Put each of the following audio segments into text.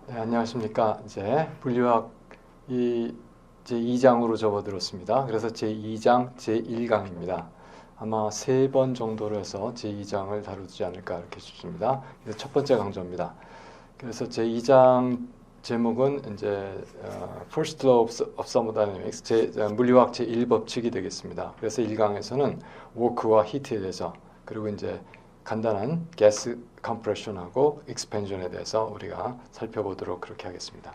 네, 안녕하십니까. 이제 분류학 제 2장으로 접어들었습니다. 그래서 제 2장 제 1강입니다. 아마 3번 정도로 해서 제 2장을 다루지 않을까 이렇게 싶습니다. 그래서 첫 번째 강좌입니다. 그래서 제 2장 제목은 이제 First Law of Thermodynamics, 물리학 제 1법칙이 되겠습니다. 그래서 1강에서는 워크와 히트에 대해서, 그리고 이제 간단한 가스 컴프레션하고 익스펜션에 대해서 우리가 살펴보도록 그렇게 하겠습니다.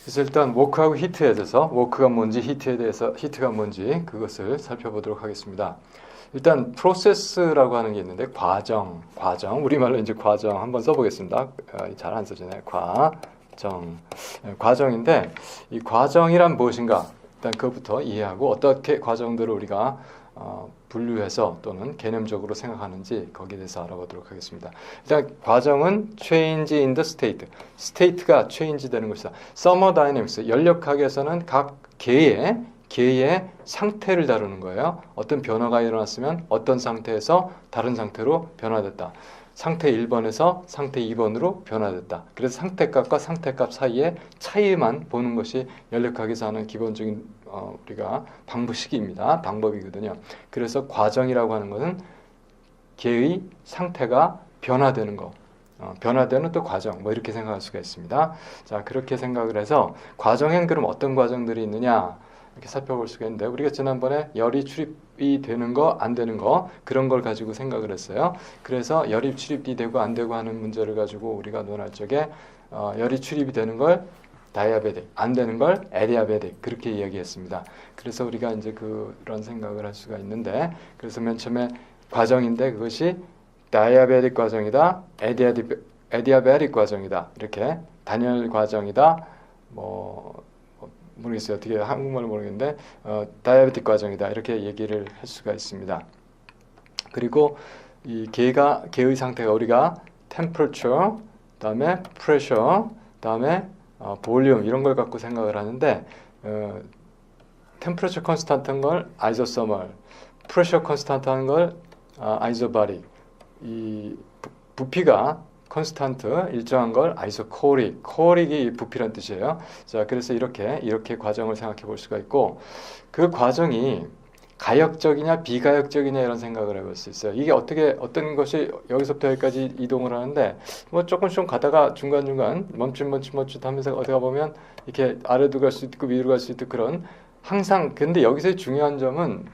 그래서 일단 워크하고 히트에 대해서, 워크가 뭔지 히트에 대해서, 히트가 뭔지 그것을 살펴보도록 하겠습니다. 일단 프로세스라고 하는 게 있는데 과정, 우리말로 이제 과정 한번 써보겠습니다. 잘 안 써지네. 과정인데 이 과정이란 무엇인가? 일단 그것부터 이해하고 어떻게 과정들을 우리가 분류해서 또는 개념적으로 생각하는지 거기에 대해서 알아보도록 하겠습니다. 일단 과정은 change in the state, state가 change 되는 것이다. thermodynamics, 연력학에서는 각 개의 상태를 다루는 거예요. 어떤 변화가 일어났으면 어떤 상태에서 다른 상태로 변화됐다. 상태 1번에서 상태 2번으로 변화됐다. 그래서 상태값과 상태값 사이의 차이만 보는 것이 연력학에서 하는 기본적인 우리가 방법이거든요. 그래서 과정이라고 하는 것은 개의 상태가 변화되는 거, 변화되는 또 과정, 뭐 이렇게 생각할 수가 있습니다. 자, 그렇게 생각을 해서 과정엔 그럼 어떤 과정들이 있느냐 이렇게 살펴볼 수가 있는데, 우리가 지난번에 열이 출입이 되는 거, 안 되는 거, 그런 걸 가지고 생각을 했어요. 그래서 열이 출입이 되고 안 되고 하는 문제를 가지고 우리가 논할 적에 열이 출입이 되는 걸 다이아베틱, 안 되는 걸 에디아베틱, 그렇게 이야기했습니다. 그래서 우리가 이제 그런 생각을 할 수가 있는데, 그래서 맨 처음에 과정인데 그것이 다이아베틱 과정이다, 에디아베틱 과정이다, 이렇게 단열 과정이다, 모르겠어요. 어떻게 한국말로 모르겠는데 다이아베틱 과정이다, 이렇게 얘기를 할 수가 있습니다. 그리고 이 개의 상태가 우리가 temperature, 다음에 pressure, 다음에 볼륨, 이런 걸 갖고 생각을 하는데, temperature constant한 걸 isothermal, pressure constant한 걸 isobaric, 이 부피가 컨스탄트 일정한 걸 아이소코릭, 코릭이 부피란 뜻이에요. 자, 그래서 이렇게 과정을 생각해 볼 수가 있고, 그 과정이 가역적이냐 비가역적이냐 이런 생각을 해볼 수 있어요. 이게 어떤 것이 여기서부터 여기까지 이동을 하는데 뭐 조금씩 가다가 중간중간 멈칫 하면서 어디가 보면 이렇게 아래도 갈 수 있고 위로 갈 수 있고, 그런 항상. 근데 여기서 중요한 점은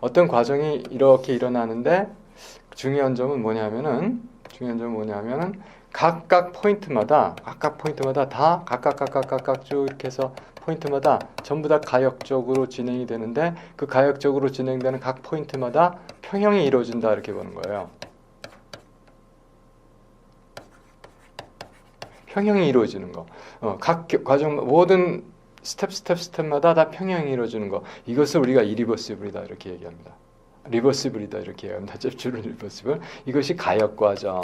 어떤 과정이 이렇게 일어나는데, 중요한 점은 뭐냐면은 각각 포인트마다 다 각각 쭉 이렇게 해서 포인트마다 전부 다 가역적으로 진행이 되는데, 그 가역적으로 진행되는 각 포인트마다 평형이 이루어진다, 이렇게 보는 거예요. 평형이 이루어지는 거. 각 과정 모든 스텝마다 다 평형이 이루어지는 거. 이것을 우리가 이리버시블이다 이렇게 얘기합니다. 리버시블이다 이렇게 얘기합니다. 잽줄은 리버시블. 이것이 가역 과정.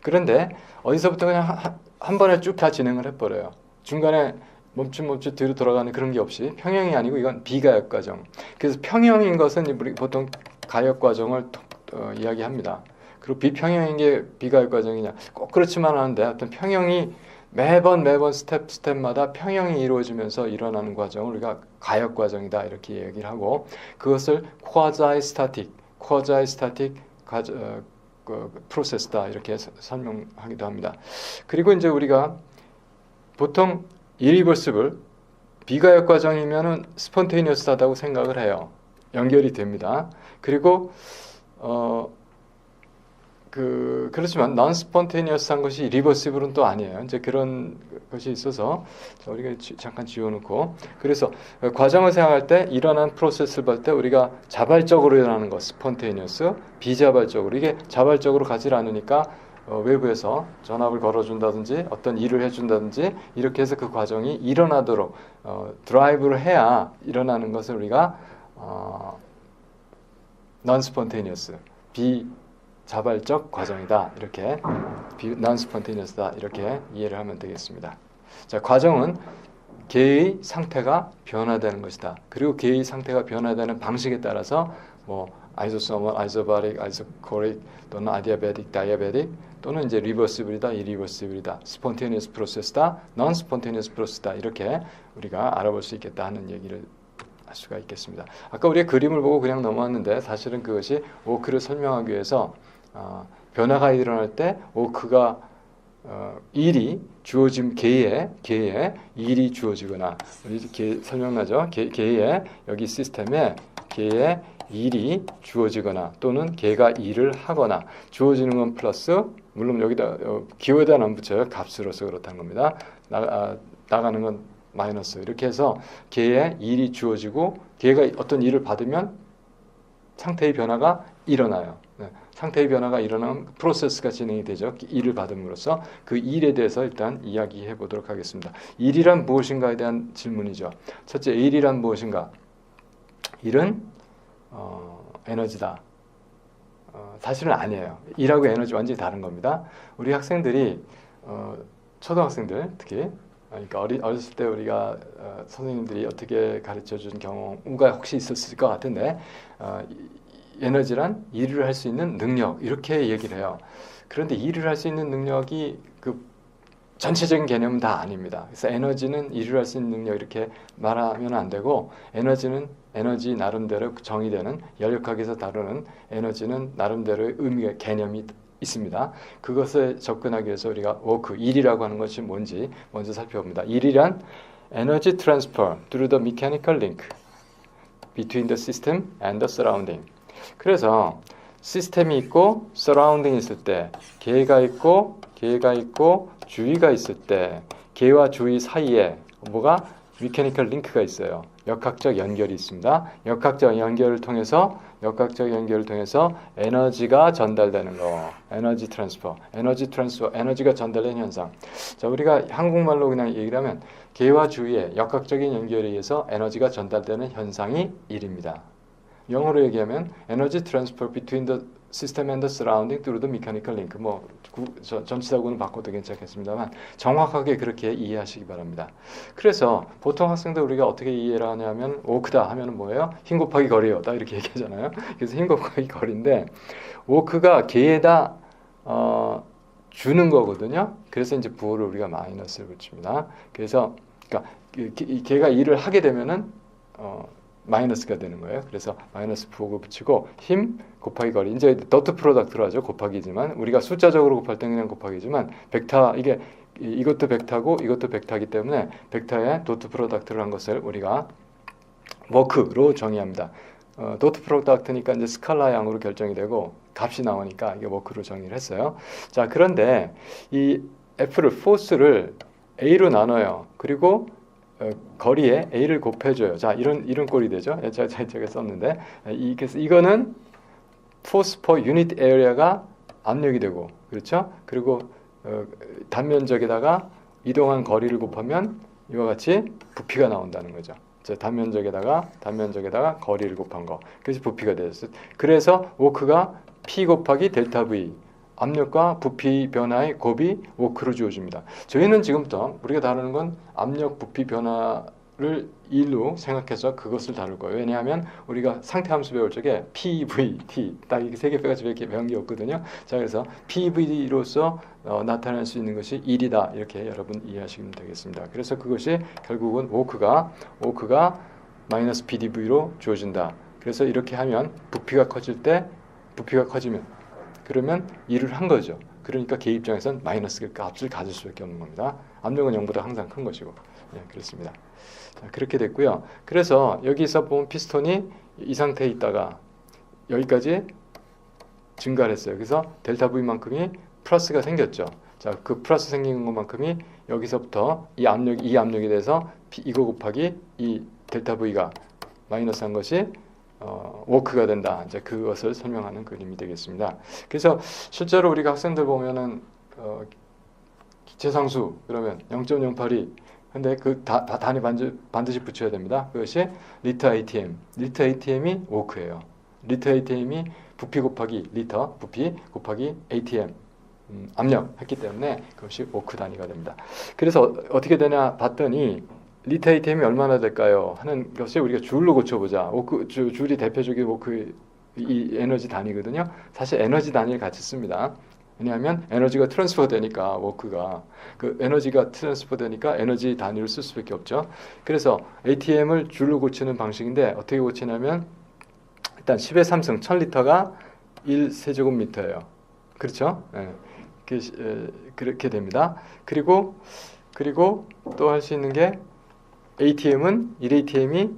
그런데 어디서부터 그냥 한 번에 쭉 다 진행을 해버려요. 중간에 멈칫 뒤로 돌아가는 그런 게 없이 평형이 아니고 이건 비가역 과정. 그래서 평형인 것은 우리 보통 가역 과정을 이야기합니다. 그리고 비평형인 게 비가역 과정이냐, 꼭 그렇지만 않은데 어떤 평형이 매번 스텝마다 평형이 이루어지면서 일어나는 과정을 우리가 가역 과정이다 이렇게 얘기를 하고, 그것을 quasi static 프로세스다 이렇게 설명하기도 합니다. 그리고 이제 우리가 보통 irreversible 비가역 과정이면은 spontaneous하다고 생각을 해요. 연결이 됩니다. 그리고 그렇지만 non-spontaneous한 것이 reversible은 또 아니에요. 이제 그런 것이 있어서 우리가 잠깐 지워놓고, 그래서 과정을 생각할 때 일어난 프로세스를 볼 때 우리가 자발적으로 일어나는 것, spontaneous, 비자발적으로, 이게 자발적으로 가지 않으니까 외부에서 전압을 걸어준다든지 어떤 일을 해준다든지 이렇게 해서 그 과정이 일어나도록 드라이브를 해야 일어나는 것을 우리가 non-spontaneous, 자발적 과정이다, 이렇게 non-spontaneous다 이렇게 이해를 하면 되겠습니다. 자, 과정은 개의 상태가 변화되는 것이다. 그리고 개의 상태가 변화되는 방식에 따라서 아이소소멀, 아이소바릭, 아이소코릭 또는 아디아베틱, 다이아베틱 또는 이제 리버시블이다, 이리버시블이다, 스폰테니어스 프로세스다, non 스폰테니어스 프로세스다 이렇게 우리가 알아볼 수 있겠다 하는 얘기를 할 수가 있겠습니다. 아까 우리가 그림을 보고 그냥 넘어왔는데 사실은 그것이 워크를 설명하기 위해서 변화가 일어날 때 워크가 일이 주어진 개에 일이 주어지거나 설명나죠? 개에 여기 시스템에 개에 일이 주어지거나 또는 개가 일을 하거나 주어지는 건 플러스 물론 여기다 기호에다 안 붙여요. 값으로서 그렇다는 겁니다. 나가는 건 마이너스 이렇게 해서 개에 일이 주어지고 개가 어떤 일을 받으면 상태의 변화가 일어나요. 네. 상태의 변화가 일어나면 프로세스가 진행이 되죠. 일을 받음으로써 그 일에 대해서 일단 이야기해 보도록 하겠습니다. 일이란 무엇인가에 대한 질문이죠. 첫째, 일이란 무엇인가? 일은 에너지다. 사실은 아니에요. 일하고 에너지 완전히 다른 겁니다. 우리 학생들이 초등학생들 특히 그러니까 어렸을 때 우리가 선생님들이 어떻게 가르쳐준 경우가 혹시 있었을 것 같은데 에너지란 일을 할 수 있는 능력 이렇게 얘기를 해요. 그런데 일을 할 수 있는 능력이 그 전체적인 개념은 다 아닙니다. 그래서 에너지는 일을 할 수 있는 능력 이렇게 말하면 안 되고 에너지는 에너지 나름대로 정의되는 열역학에서 다루는 에너지는 나름대로의 의미가 개념이 있습니다. 그것에 접근하기 위해서 우리가 워크, 일이라고 하는 것이 뭔지 먼저 살펴봅니다. 일이란 Energy Transfer through the mechanical link between the system and the surrounding. 그래서 시스템이 있고 서라운딩이 있을 때 개가 있고 주위가 있을 때 개와 주위 사이에 뭐가 메커니컬 링크가 있어요. 역학적 연결이 있습니다. 역학적 연결을 통해서 에너지가 전달되는 거. 에너지 트랜스퍼. 에너지가 전달되는 현상. 자, 우리가 한국말로 그냥 얘기를 하면 개와 주위의 역학적인 연결에 의해서 에너지가 전달되는 현상이 일입니다. 영어로 얘기하면 Energy Transfer between the system and the surrounding through the mechanical link. 전치사구는 바꿔도 괜찮겠습니다만 정확하게 그렇게 이해하시기 바랍니다. 그래서 보통 학생들 우리가 어떻게 이해를 하냐면 워크다 하면은 뭐예요? 힘 곱하기 거리요. 딱 이렇게 얘기하잖아요. 그래서 힘 곱하기 거리인데 워크가 개에다 주는 거거든요. 그래서 이제 부호를 우리가 마이너스를 붙입니다. 그래서 그러니까 개가 일을 하게 되면은 마이너스가 되는 거예요. 그래서 마이너스 부호를 붙이고 힘 곱하기 거리. 이제 더트 프로덕트로 하죠. 곱하기지만 우리가 숫자적으로 곱할 때는 그냥 곱하기지만 벡터 이것도 벡터고 이것도 벡터이기 때문에 벡터의 도트 프로덕트를 한 것을 우리가 워크로 정의합니다. 도트 프로덕트니까 이제 스칼라 양으로 결정이 되고 값이 나오니까 이게 워크로 정의를 했어요. 자, 그런데 이 F를 포스를 A로 나눠요. 그리고 거리에 A를 곱해줘요. 자, 이런 꼴이 되죠. 제가 썼는데 그래서 이거는 force per unit area가 압력이 되고 그렇죠. 그리고 단면적에다가 이동한 거리를 곱하면 이와 같이 부피가 나온다는 거죠. 자, 단면적에다가 거리를 곱한 거. 그래서 부피가 되었어요. 그래서 워크가 P 곱하기 델타 V 압력과 부피 변화의 곱이 워크로 주어집니다. 저희는 지금부터 우리가 다루는 건 압력, 부피 변화를 일로 생각해서 그것을 다룰 거예요. 왜냐하면 우리가 상태 함수 배울 적에 PVT 딱 이렇게 세 개 빼가지고 이렇게 배운 게 없거든요. 자, 그래서 PV로서 나타낼 수 있는 것이 일이다 이렇게 여러분 이해하시면 되겠습니다. 그래서 그것이 결국은 워크가 마이너스 PdV로 주어진다. 그래서 이렇게 하면 부피가 커지면 그러면 일을 한 거죠. 그러니까 개 입장에서는 마이너스 값을 가질 수밖에 없는 겁니다. 압력은 0보다 항상 큰 것이고. 네, 그렇습니다. 자, 그렇게 됐고요. 그래서 여기서 보면 피스톤이 이 상태에 있다가 여기까지 증가를 했어요. 그래서 델타 V만큼이 플러스가 생겼죠. 자, 그 플러스 생긴 것만큼이 여기서부터 이 압력에 대해서 이거 곱하기 이 델타 V가 마이너스한 것이 워크가 된다. 이제 그것을 설명하는 그림이 되겠습니다. 그래서 실제로 우리가 학생들 보면은 기체상수 그러면 0.082 근데 그 단위 반드시 붙여야 됩니다. 그것이 리터 ATM. 리터 ATM이 워크예요. 리터 ATM이 부피 곱하기 리터, 부피 곱하기 ATM 압력 했기 때문에 그것이 워크 단위가 됩니다. 그래서 어떻게 되냐 봤더니 리터 ATM이 얼마나 될까요? 하는 것이 우리가 줄로 고쳐보자. 줄이 대표적인 워크의 이 에너지 단위거든요. 사실 에너지 단위를 같이 씁니다. 왜냐하면 에너지가 트랜스퍼 되니까 워크가 그 에너지가 트랜스퍼 되니까 에너지 단위를 쓸 수밖에 없죠. 그래서 ATM을 줄로 고치는 방식인데 어떻게 고치냐면 일단 10의 3승 1000리터가 1세제곱미터예요. 그렇죠? 예. 그렇게 됩니다. 그리고 또 할 수 있는 게 ATM은 1ATM이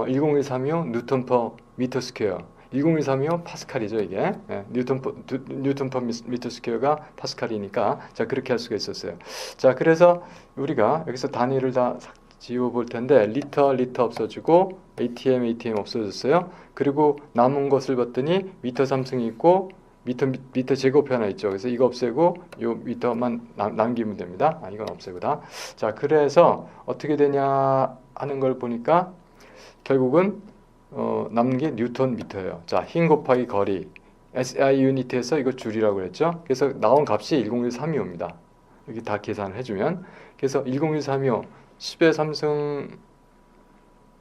10135 뉴턴 퍼 미터 스퀘어 10135 파스칼이죠 이게. 예, 뉴턴 퍼 미터 스퀘어가 파스칼이니까 자 그렇게 할 수가 있었어요. 자 그래서 우리가 여기서 단위를 다 지워 볼 텐데 리터 없어지고 ATM 없어졌어요. 그리고 남은 것을 봤더니 미터 3승이 있고 미터 제곱 하나 있죠. 그래서 이거 없애고 요 미터만 남기면 됩니다. 이건 없애고다. 자 그래서 어떻게 되냐 하는 걸 보니까 결국은 남는 게 뉴턴 미터예요. 자, 힘 곱하기 거리 SI 유니트에서 이거 줄이라고 그랬죠. 그래서 나온 값이 10135입니다. 여기 다 계산을 해주면 그래서 10135 10의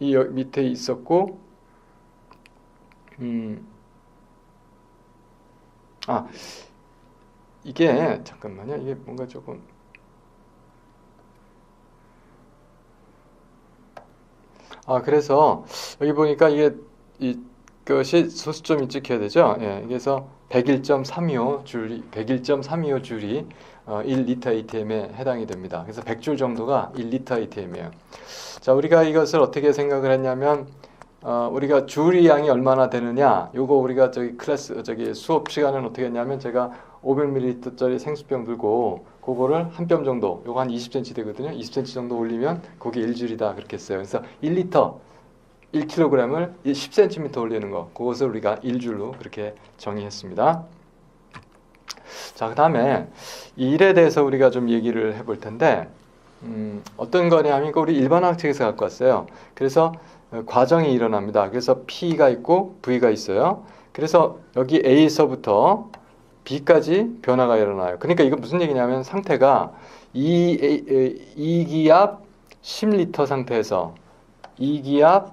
3승이 밑에 있었고 이게 잠깐만요. 이게 뭔가 조금 그래서 여기 보니까 이것이 소수점이 찍혀야 되죠. 예, 그래서 101.325 줄이 1리터 ATM에 해당이 됩니다. 그래서 100줄 정도가 1리터 ATM이에요. 자, 우리가 이것을 어떻게 생각을 했냐면 우리가 줄이 양이 얼마나 되느냐, 요거 우리가 수업 시간은 어떻게 했냐면 제가 500ml짜리 생수병 들고 그거를 한 뼘 정도, 요거 한 20cm 되거든요. 20cm 정도 올리면 그게 1줄이다 그렇게 했어요. 그래서 1리터 1kg을 10cm 올리는 거, 그것을 우리가 1줄로 그렇게 정의했습니다. 자, 그 다음에 이 일에 대해서 우리가 좀 얘기를 해볼 텐데 어떤 거냐면 우리 일반학 책에서 갖고 왔어요. 그래서 과정이 일어납니다. 그래서 P가 있고 V가 있어요. 그래서 여기 A에서부터 B까지 변화가 일어나요. 그러니까 이거 무슨 얘기냐면 상태가 2기압 10리터 상태에서 2기압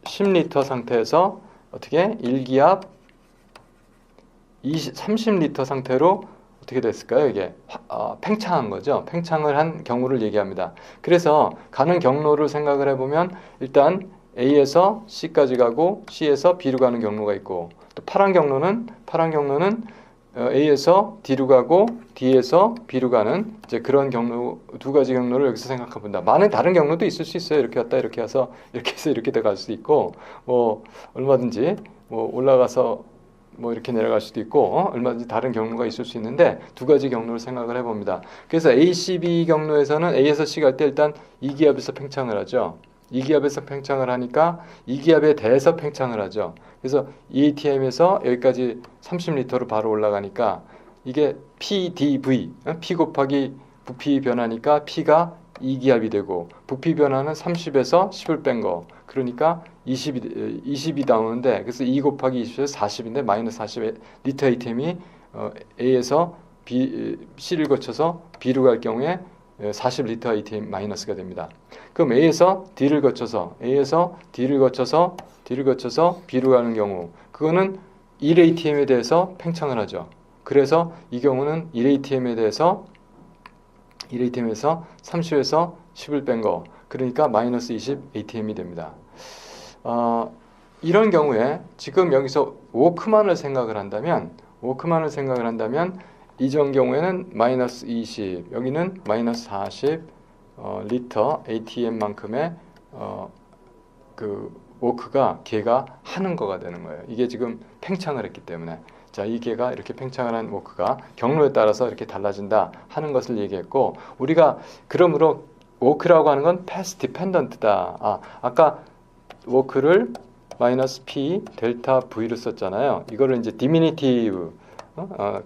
10리터 상태에서 어떻게 1기압 30리터 상태로 어떻게 됐을까요? 이게 팽창한 거죠. 팽창을 한 경우를 얘기합니다. 그래서 가는 경로를 생각을 해보면 일단 A에서 C까지 가고 C에서 B로 가는 경로가 있고 또 파란 경로는 A에서 D로 가고 D에서 B로 가는 이제 그런 경로 두 가지 경로를 여기서 생각해 본다. 많은 다른 경로도 있을 수 있어요. 이렇게 왔다 이렇게 해서 이렇게 해서 이렇게 갈 수도 있고 뭐 얼마든지 뭐 올라가서 뭐 이렇게 내려갈 수도 있고 얼마든지 다른 경로가 있을 수 있는데 두 가지 경로를 생각을 해봅니다. 그래서 ACB 경로에서는 A에서 C 갈 때 일단 2기압에서 팽창을 하죠. 2기압에서 팽창을 하니까 2기압에 대해서 팽창을 하죠. 그래서 EATM에서 여기까지 30리터로 바로 올라가니까 이게 PDV, P 곱하기 부피 변화니까 P가 2기압이 되고 부피 변화는 30에서 10을 뺀 거. 그러니까 20이 나오는데 그래서 2 곱하기 20에서 40인데 마이너스 40 리터 ATM이 A에서 C를 거쳐서 B로 갈 경우에 40리터 ATM 마이너스가 됩니다. 그럼 A에서 D를 거쳐서 B로 가는 경우 그거는 1ATM에 대해서 팽창을 하죠. 그래서 이 경우는 1ATM에 대해서 1ATM에서 30에서 10을 뺀 거 그러니까 마이너스 20 ATM이 됩니다. 이런 경우에 지금 여기서 워크만을 생각을 한다면 이전 경우에는 마이너스 20 여기는 마이너스 40 리터 ATM만큼의 그 워크가 걔가 하는 거가 되는 거예요. 이게 지금 팽창을 했기 때문에 자, 이 개가 이렇게 팽창을 한 워크가 경로에 따라서 이렇게 달라진다 하는 것을 얘기했고 우리가 그러므로 워크라고 하는 건 패스 디펜던트다. 아까 워크를 마이너스 P 델타 V로 썼잖아요. 이거를 이제 디미니티브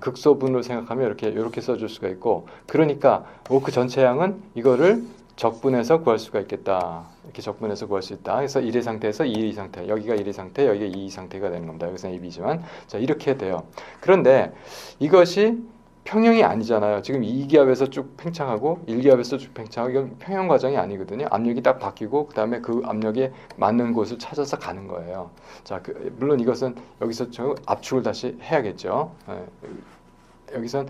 극소분으로 생각하면 이렇게 써줄 수가 있고 그러니까 워크 전체 양은 이거를 적분해서 구할 수가 있겠다. 이렇게 적분해서 구할 수 있다. 그래서 1의 상태에서 2의 상태, 여기가 1의 상태, 여기가 2의 상태가 되는 겁니다. 여기서는 AB지만 자 이렇게 돼요. 그런데 이것이 평형이 아니잖아요. 지금 2기압에서 쭉 팽창하고 1기압에서 쭉 팽창하고 이건 평형 과정이 아니거든요. 압력이 딱 바뀌고 그다음에 그 압력에 맞는 곳을 찾아서 가는 거예요. 자, 물론 이것은 여기서 저 압축을 다시 해야겠죠. 여기선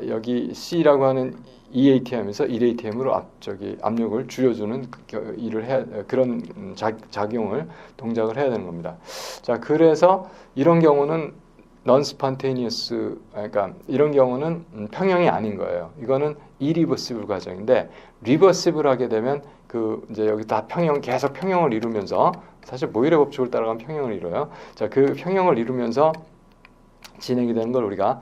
여기 C라고 하는 EATM에서 1ATM으로 압력을 줄여주는 일을 그런 동작을 해야 되는 겁니다. 자, 그래서 이런 경우는 non-spontaneous, 그러니까 이런 경우는 평형이 아닌 거예요. 이거는 irreversible 과정인데, reversible 하게 되면 이제 여기 다 계속 평형을 이루면서, 사실 모일의 법칙을 따라가면 평형을 이뤄요. 자, 그 평형을 이루면서 진행이 되는 걸 우리가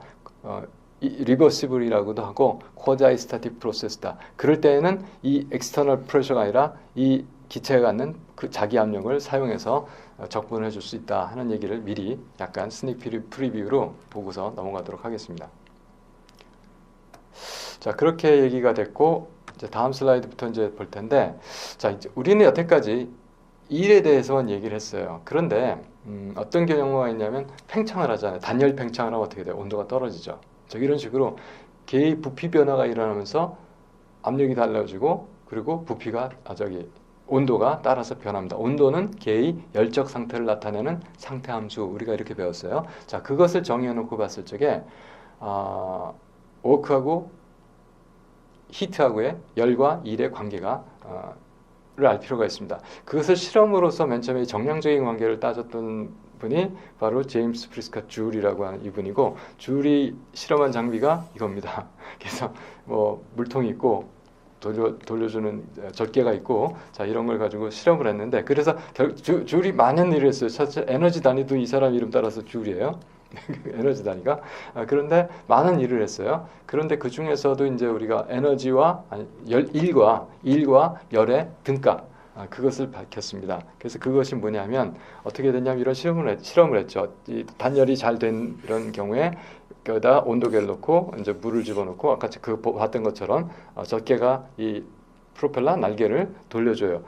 리버시블이라고도 하고 quasi static process다. 그럴 때에는 이 external pressure가 아니라 이 기체가 갖는 그 자기 압력을 사용해서 적분을 해줄 수 있다 하는 얘기를 미리 약간 스닉 프리뷰로 보고서 넘어가도록 하겠습니다. 자, 그렇게 얘기가 됐고 이제 다음 슬라이드부터 이제 볼 텐데, 자, 이제 우리는 여태까지 일에 대해서만 얘기를 했어요. 그런데 어떤 경우가 있냐면 팽창을 하잖아요. 단열 팽창을 하면 어떻게 돼요? 온도가 떨어지죠. 이런 식으로 계의 부피 변화가 일어나면서 압력이 달라지고 그리고 부피가 온도가 따라서 변합니다. 온도는 계의 열적 상태를 나타내는 상태 함수, 우리가 이렇게 배웠어요. 자, 그것을 정의해 놓고 봤을 적에 워크하고 히트하고의 열과 일의 관계가 를 알 필요가 있습니다. 그것을 실험으로서 맨 처음에 정량적인 관계를 따졌던 분이 바로 제임스 프리스캇 줄이라고 하는 이분이고, 줄이 실험한 장비가 이겁니다. 그래서 뭐 물통이 있고 돌려주는 젖개가 있고, 자, 이런 걸 가지고 실험을 했는데, 그래서 줄이 많은 일을 했어요. 사실 에너지 단위도 이 사람 이름 따라서 줄이에요. 에너지 단위가. 그런데 많은 일을 했어요. 그런데 그 중에서도 이제 우리가 에너지와 일과 열의 등가, 그것을 밝혔습니다. 그래서 그것이 뭐냐면 어떻게 되냐면 이런 실험을 했죠. 이 단열이 잘 된 이런 경우에 여기다 온도계를 놓고 이제 물을 집어넣고 아까 봤던 것처럼 젖개가 이 프로펠러 날개를 돌려줘요.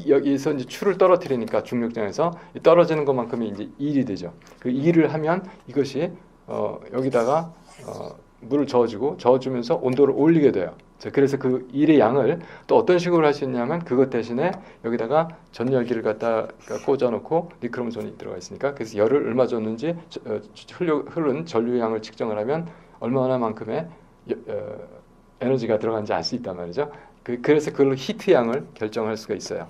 여기서 이제 추를 떨어뜨리니까 중력장에서 떨어지는 것만큼이 이제 일이 되죠. 그 일을 하면 이것이 여기다가 물을 저어주면서 온도를 올리게 돼요. 그래서 그 일의 양을 또 어떤 식으로 할 수 있냐면 그것 대신에 여기다가 전열기를 갖다 꽂아놓고 니크롬존이 들어가 있으니까, 그래서 열을 얼마 줬는지 흐른 전류량을 측정을 하면 얼마나만큼의 에너지가 들어간지 알 수 있단 말이죠. 그래서 그걸로 히트 양을 결정할 수가 있어요.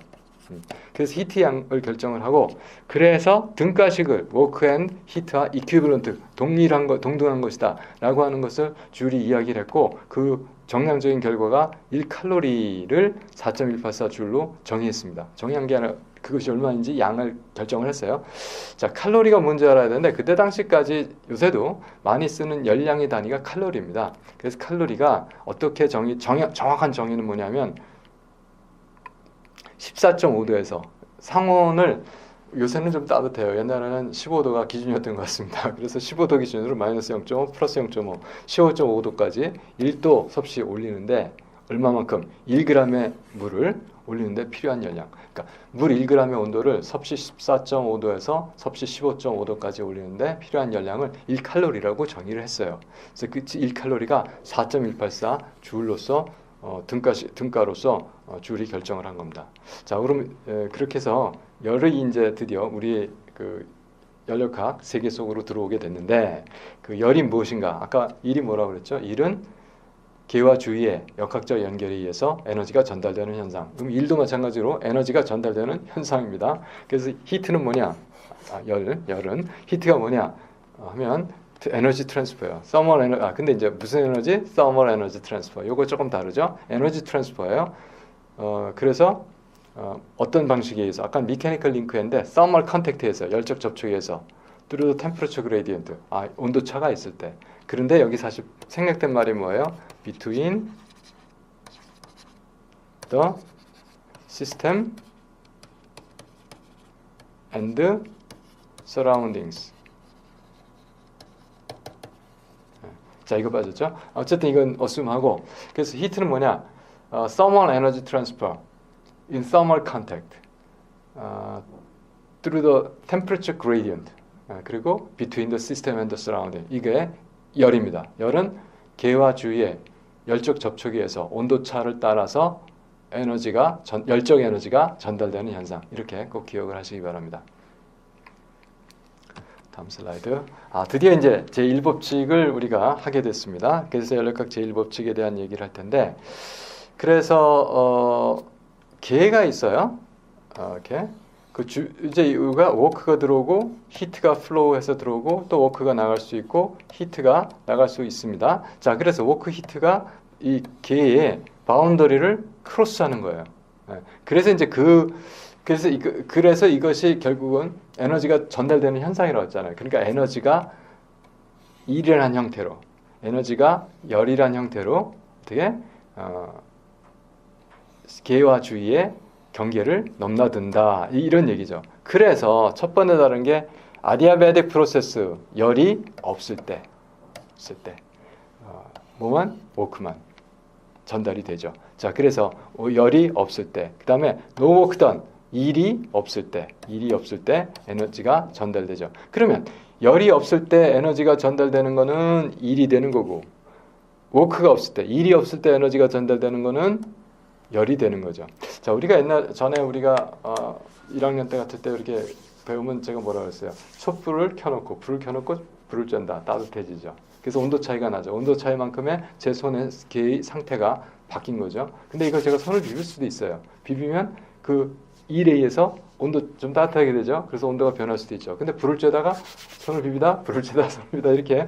그래서 히트 양을 결정을 하고, 그래서 등가식을 워크 앤 히트와 이퀴블런트, 동등한 것이다 라고 하는 것을 줄이 이야기를 했고, 그 정량적인 결과가 1칼로리를 4.184줄로 정의했습니다. 정의한 게 아니라 그것이 얼마인지 양을 결정을 했어요. 자, 칼로리가 뭔지 알아야 되는데, 그때 당시까지 요새도 많이 쓰는 열량의 단위가 칼로리입니다. 그래서 칼로리가 어떻게 정확한 정의는 뭐냐면 14.5도에서 상온을, 요새는 좀 따뜻해요. 옛날에는 15도가 기준이었던 것 같습니다. 그래서 15도 기준으로 마이너스 0.5, 플러스 0.5, 15.5도까지 1도 섭씨 올리는데 얼마만큼? 1g의 물을 올리는데 필요한 열량. 그러니까 물 1g의 온도를 섭씨 14.5도에서 섭씨 15.5도까지 올리는데 필요한 열량을 1칼로리라고 정의를 했어요. 그래서 그 1칼로리가 4.184 줄로서 등가로서 줄이 결정을 한 겁니다. 자, 그럼 그렇게 해서 열이 이제 드디어 우리 그 연력학 세계 속으로 들어오게 됐는데, 그 열이 무엇인가? 아까 일이 뭐라고 그랬죠? 일은 계와 주위의 역학적 연결에 의해서 에너지가 전달되는 현상. 그럼 일도 마찬가지로 에너지가 전달되는 현상입니다. 그래서 히트는 뭐냐? 열은 히트가 뭐냐 하면 에너지 트랜스퍼예요. 근데 이제 무슨 에너지? 서멀 에너지 트랜스퍼. 요거 조금 다르죠? 에너지 트랜스퍼예요. 그래서 어떤 방식에 의해서, 아까 미케니컬 링크인데 서멀 컨택트에서, 열적 접촉에 의해서 through the temperature gradient, 온도 차가 있을 때. 그런데 여기 사실 생략된 말이 뭐예요? between the system and surroundings. 자, 이거 빠졌죠? 어쨌든 이건 assume하고, 그래서 히트는 뭐냐? thermal energy transfer in thermal contact through the temperature gradient, 그리고 between the system and the surrounding. 이게 열입니다. 열은 개와 주위의 열적 접촉에 의해서 온도차를 따라서 열적 에너지가 전달되는 현상. 이렇게 꼭 기억을 하시기 바랍니다. 다음 슬라이드. 드디어 이제 제1법칙을 우리가 하게 됐습니다. 그래서 연력학 제1법칙에 대한 얘기를 할 텐데, 그래서 개가 있어요. 이렇게 이제 이유가 워크가 들어오고 히트가 플로우해서 들어오고 또 워크가 나갈 수 있고 히트가 나갈 수 있습니다. 자, 그래서 워크 히트가 이 개의 바운더리를 크로스하는 거예요. 그래서 이제 그래서 이것이 결국은 에너지가 전달되는 현상이라고 했잖아요. 그러니까 에너지가 일이라는 형태로, 에너지가 열이라는 형태로 어떻게 개와 주위의 경계를 넘나든다, 이런 얘기죠. 그래서 첫 번째 다른 게 아디아베틱 프로세스, 열이 없을 때 뭐만? 워크만 전달이 되죠. 자, 그래서 열이 없을 때, 그 다음에 노 워크던, 일이 없을 때 에너지가 전달되죠. 그러면 열이 없을 때 에너지가 전달되는 거는 일이 되는 거고, 워크가 없을 때, 일이 없을 때 에너지가 전달되는 거는 열이 되는 거죠. 자, 우리가 전에 우리가 1학년 때 같을 때 이렇게 배우면 제가 뭐라 그랬어요? 촛불을 켜놓고 불을 쬐다 따뜻해지죠. 그래서 온도 차이가 나죠. 온도 차이만큼의 제 손의 개의 상태가 바뀐 거죠. 근데 이거 제가 손을 비빌 수도 있어요. 비비면 그 일에 의해서 온도 좀 따뜻하게 되죠. 그래서 온도가 변할 수도 있죠. 근데 불을 쬐다가 손을 비비다, 불을 쬐다, 손을 비비다 이렇게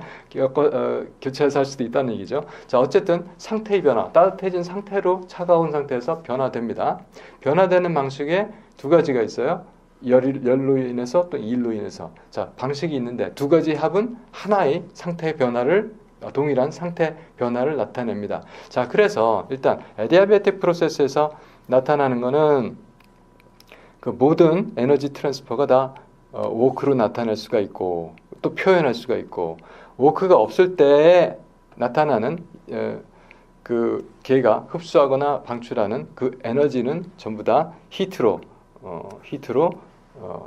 교체해서 할 수도 있다는 얘기죠. 자, 어쨌든 상태의 변화, 따뜻해진 상태로 차가운 상태에서 변화됩니다. 변화되는 방식에 두 가지가 있어요. 열로 인해서 또 일로 인해서. 자, 방식이 있는데 두 가지 합은 하나의 상태 변화를, 동일한 상태 변화를 나타냅니다. 자, 그래서 일단 애디아베틱 프로세스에서 나타나는 거는 그 모든 에너지 트랜스퍼가 다 워크로 나타낼 수가 있고 또 표현할 수가 있고, 워크가 없을 때 나타나는 그 개가 흡수하거나 방출하는 그 에너지는 전부 다 히트로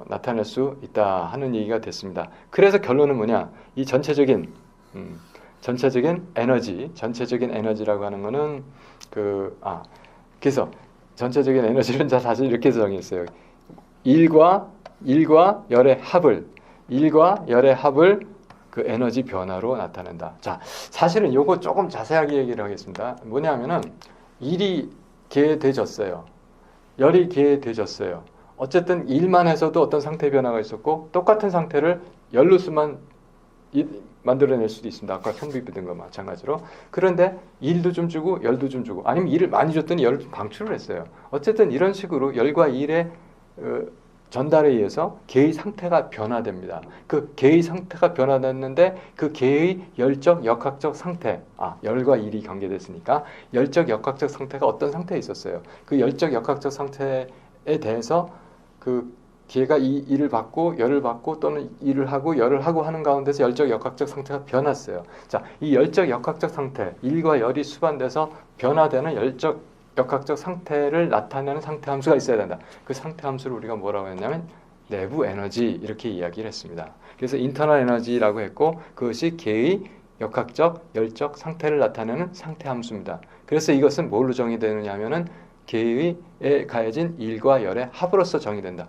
나타낼 수 있다 하는 얘기가 됐습니다. 그래서 결론은 뭐냐? 이 전체적인 에너지라고 하는 거는 그래서 전체적인 에너지는 사실 이렇게 정했어요. 일과 열의 합을 그 에너지 변화로 나타낸다. 자, 사실은 요거 조금 자세하게 얘기를 하겠습니다. 뭐냐면은 일이 개돼졌어요. 열이 개돼졌어요. 어쨌든 일만 해서도 어떤 상태 변화가 있었고 똑같은 상태를 열로서만 만들어낼 수도 있습니다. 아까 성비비든 거 마찬가지로. 그런데 일도 좀 주고 열도 좀 주고, 아니면 일을 많이 줬더니 열을 좀 방출을 했어요. 어쨌든 이런 식으로 열과 일의 전달에 의해서 개의 상태가 변화됩니다. 그 개의 상태가 변화됐는데 그 개의 열적 역학적 상태, 열과 일이 경계됐으니까 열적 역학적 상태가 어떤 상태에 있었어요. 그 열적 역학적 상태에 대해서 그 개가 이 일을 받고 열을 받고 또는 일을 하고 열을 하고 하는 가운데서 열적 역학적 상태가 변했어요. 자, 이 열적 역학적 상태, 일과 열이 수반돼서 변화되는 열적 역학적 상태를 나타내는 상태 함수가 있어야 된다. 그 상태 함수를 우리가 뭐라고 했냐면 내부 에너지, 이렇게 이야기를 했습니다. 그래서 인터널 에너지라고 했고, 그것이 개의 역학적 열적 상태를 나타내는 상태 함수입니다. 그래서 이것은 뭘로 정의되느냐 하면은 개에 가해진 일과 열의 합으로서 정의된다.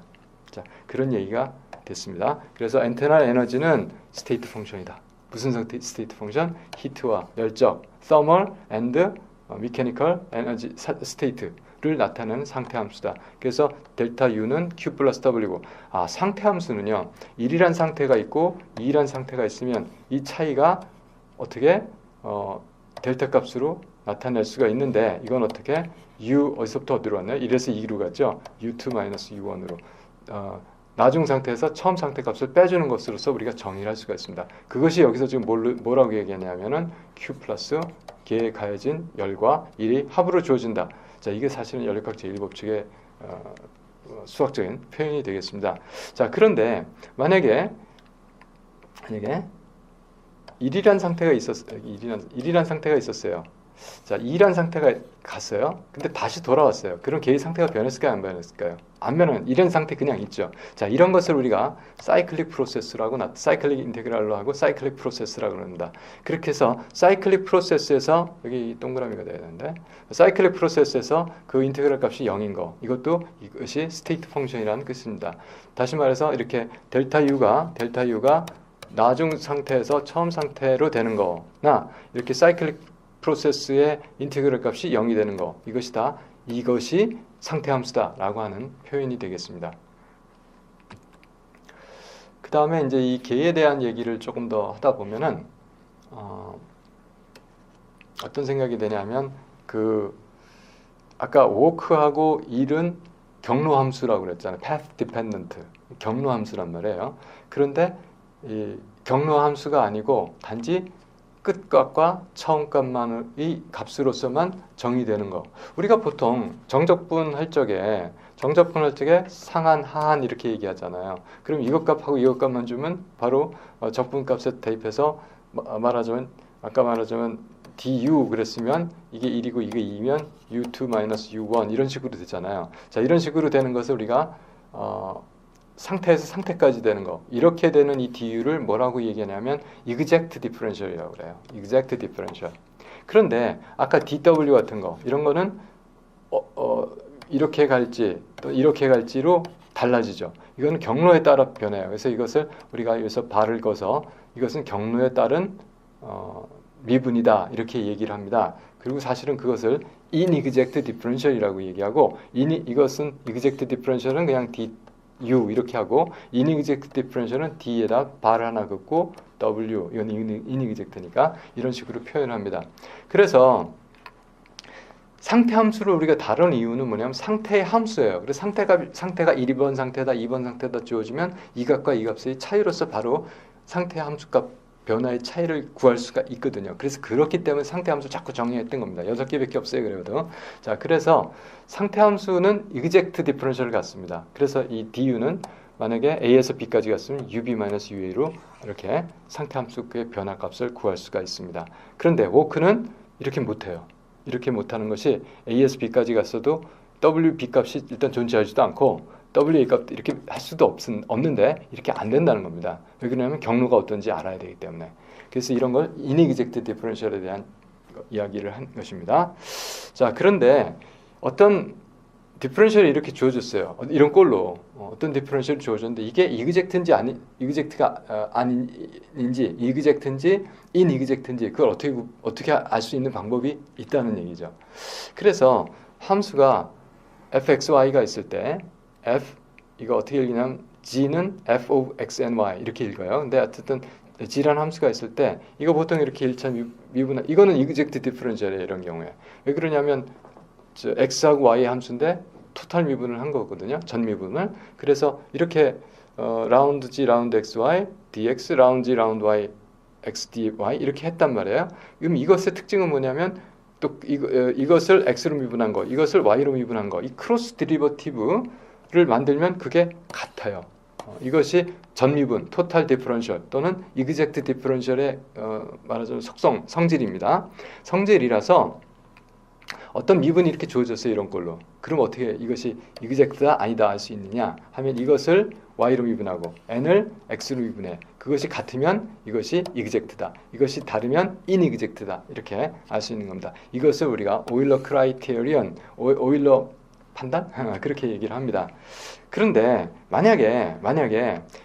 자, 그런 얘기가 됐습니다. 그래서 인터널 에너지는 스테이트 펑션이다. 무슨 스테이트 펑션? 히트와 열적, thermal and mechanical energy state를 나타내는 상태 함수다. 그래서 델타 U는 Q 플러스 W고, 상태 함수는요, 1이란 상태가 있고 2이란 상태가 있으면 이 차이가 어떻게 델타 값으로 나타낼 수가 있는데, 이건 어떻게? U 어디서부터 어디로 왔나요? 1에서 2로 갔죠. U2 마이너스 U1으로. 나중 상태에서 처음 상태 값을 빼주는 것으로서 우리가 정의를 할 수가 있습니다. 그것이 여기서 지금 뭐라고 얘기하냐면은 Q 플러스 개에 가해진 열과 일이 합으로 주어진다. 자, 이게 사실은 연력학 제1법칙의 수학적인 표현이 되겠습니다. 자, 그런데 만약에 1이란 상태가 있었어요. 자, E란 상태가 갔어요. 근데 다시 돌아왔어요. 그럼 걔의 상태가 변했을까요? 안 변했을까요? 안 변은 이런 상태 그냥 있죠. 자, 이런 것을 우리가 사이클릭 프로세스라고 사이클릭 인테그랄로 하고 사이클릭 프로세스라고 그럽니다. 그렇게 해서 사이클릭 프로세스에서 여기 동그라미가 돼야 되는데 사이클릭 프로세스에서 그 인테그랄 값이 0인 거. 이것이 스테이트 펑션이라는 뜻입니다. 다시 말해서 이렇게 델타 U가 나중 상태에서 처음 상태로 되는 거나 이렇게 사이클릭 프로세스의 인테그럴 값이 0이 되는 거 이것이 상태 함수다 라고 하는 표현이 되겠습니다. 그 다음에 이제 이 개에 대한 얘기를 조금 더 하다 보면은 어떤 생각이 되냐면 아까 walk하고 일은 경로 함수라고 그랬잖아요. path dependent 경로 함수란 말이에요. 그런데 이 경로 함수가 아니고 단지 끝값과 처음값만의 값으로서만 정의되는 거. 우리가 보통 정적분 할 적에 상한, 하한 이렇게 얘기하잖아요. 그럼 이것 값하고 이것 값만 주면 바로 적분값에 대입해서 아까 말하자면 du 그랬으면 이게 1이고 이게 2면 u2-u1 이런 식으로 되잖아요. 자, 이런 식으로 되는 것을 우리가 상태에서 상태까지 되는 거 이렇게 되는 이 du를 뭐라고 얘기하냐면 exact differential이라고 그래요. exact differential. 그런데 아까 dw 같은 거 이런 거는 이렇게 갈지 또 이렇게 갈지로 달라지죠. 이거는 경로에 따라 변해요. 그래서 이것을 우리가 여기서 발을 꺼서 이것은 경로에 따른 미분이다 이렇게 얘기를 합니다. 그리고 사실은 그것을 inexact differential이라고 얘기하고 이것은 exact differential은 그냥 U 이렇게 하고 inexact differential은 D에다 발 하나 긋고 W 이건 inexact니까 이런 식으로 표현합니다. 그래서 상태 함수를 우리가 다룬 이유는 뭐냐면 상태의 함수예요. 그래서 상태가 1번 상태다 2번 상태다 주어지면 이 값과 이 값의 차이로서 바로 상태 함수값 변화의 차이를 구할 수가 있거든요. 그래서 그렇기 때문에 상태 함수 자꾸 정의했던 겁니다. 6개밖에 없어요. 그래도. 자, 그래서 상태 함수는 exact differential 같습니다. 그래서 이 du는 만약에 a에서 b까지 갔으면 ub-ua로 이렇게 상태 함수의 변화 값을 구할 수가 있습니다. 그런데 walk는 이렇게 못해요. 이렇게 못하는 것이 a에서 b까지 갔어도 wb 값이 일단 존재하지도 않고 WA 값 이렇게 할 수도 없는데 이렇게 안 된다는 겁니다. 왜 그러냐면 경로가 어떤지 알아야 되기 때문에. 그래서 이런 걸 inexact differential에 대한 이야기를 한 것입니다. 자, 그런데 어떤 디퍼런셜이 이렇게 주어졌어요. 이런 꼴로 어떤 디퍼런셜이 주어졌는데 이게 exact인지 exact가 아닌지 exact인지 inexact인지 그걸 어떻게 알 수 있는 방법이 있다는 얘기죠. 그래서 함수가 fxy가 있을 때 이거 어떻게 읽냐면 g는 f of x and y 이렇게 읽어요. 근데 어쨌든 g라는 함수가 있을 때 이거 보통 이렇게 1차 미분 이거는 exact differential이에요. 이런 경우에 왜 그러냐면 x하고 y의 함수인데 토탈 미분을 한 거거든요. 전 미분을. 그래서 이렇게 라운드 g 라운드 xy dx 라운드 g 라운드 y x dy 이렇게 했단 말이에요. 그럼 이것의 특징은 뭐냐면 또 이것을 x로 미분한 거, 이것을 y로 미분한 거, 이 크로스 데리버티브를 만들면 그게 같아요. 이것이 전미분, 토탈 디퍼런셜 또는 이그젝트 디퍼런셜의 말하자면 성질입니다. 성질이라서 어떤 미분이 이렇게 주어졌어요. 이런 걸로. 그럼 어떻게 이것이 이그젝트다 아니다 알 수 있느냐 하면 이것을 y로 미분하고 n을 x로 미분해. 그것이 같으면 이것이 이그젝트다. 이것이 다르면 인이그젝트다. 이렇게 알 수 있는 겁니다. 이것을 우리가 오일러 크라이테리언, 오일러 판단? 그렇게 얘기를 합니다. 그런데 만약에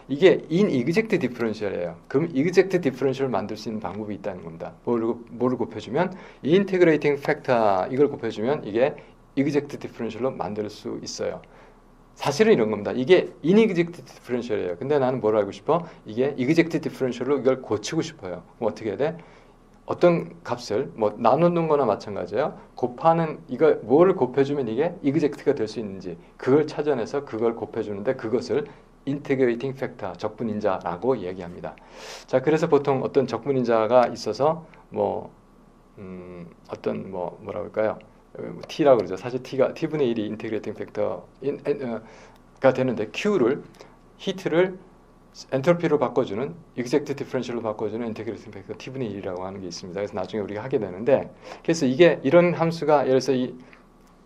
이게 inexact differential이에요. 그럼 exact differential을 만들 수 있는 방법이 있다는 겁니다. 뭐를 곱해주면 integrating factor 이걸 곱해주면 이게 exact differential로 만들 수 있어요. 사실은 이런 겁니다. 이게 inexact differential이에요. 근데 나는 뭘 알고 싶어? 이게 exact differential로 이걸 고치고 싶어요. 그럼 어떻게 해야 돼? 어떤 값을 나누는 거나 마찬가지예요. 곱하는 이거 뭐를 곱해주면 이게 exact가 될 수 있는지 그걸 찾아내서 그걸 곱해주는데 그것을 integrating factor 적분인자라고 얘기합니다. 자, 그래서 보통 어떤 적분인자가 있어서 어떤 뭐라고 할까요? t라고 그러죠. 사실 t분의 1이 integrating factor가 되는데 q를 히트를 엔트로피로 바꿔주는 exact differential로 바꿔주는 인테그레이팅 팩터 t분의 1이라고 하는 게 있습니다. 그래서 나중에 우리가 하게 되는데, 그래서 이게 이런 함수가 예를 들어서 이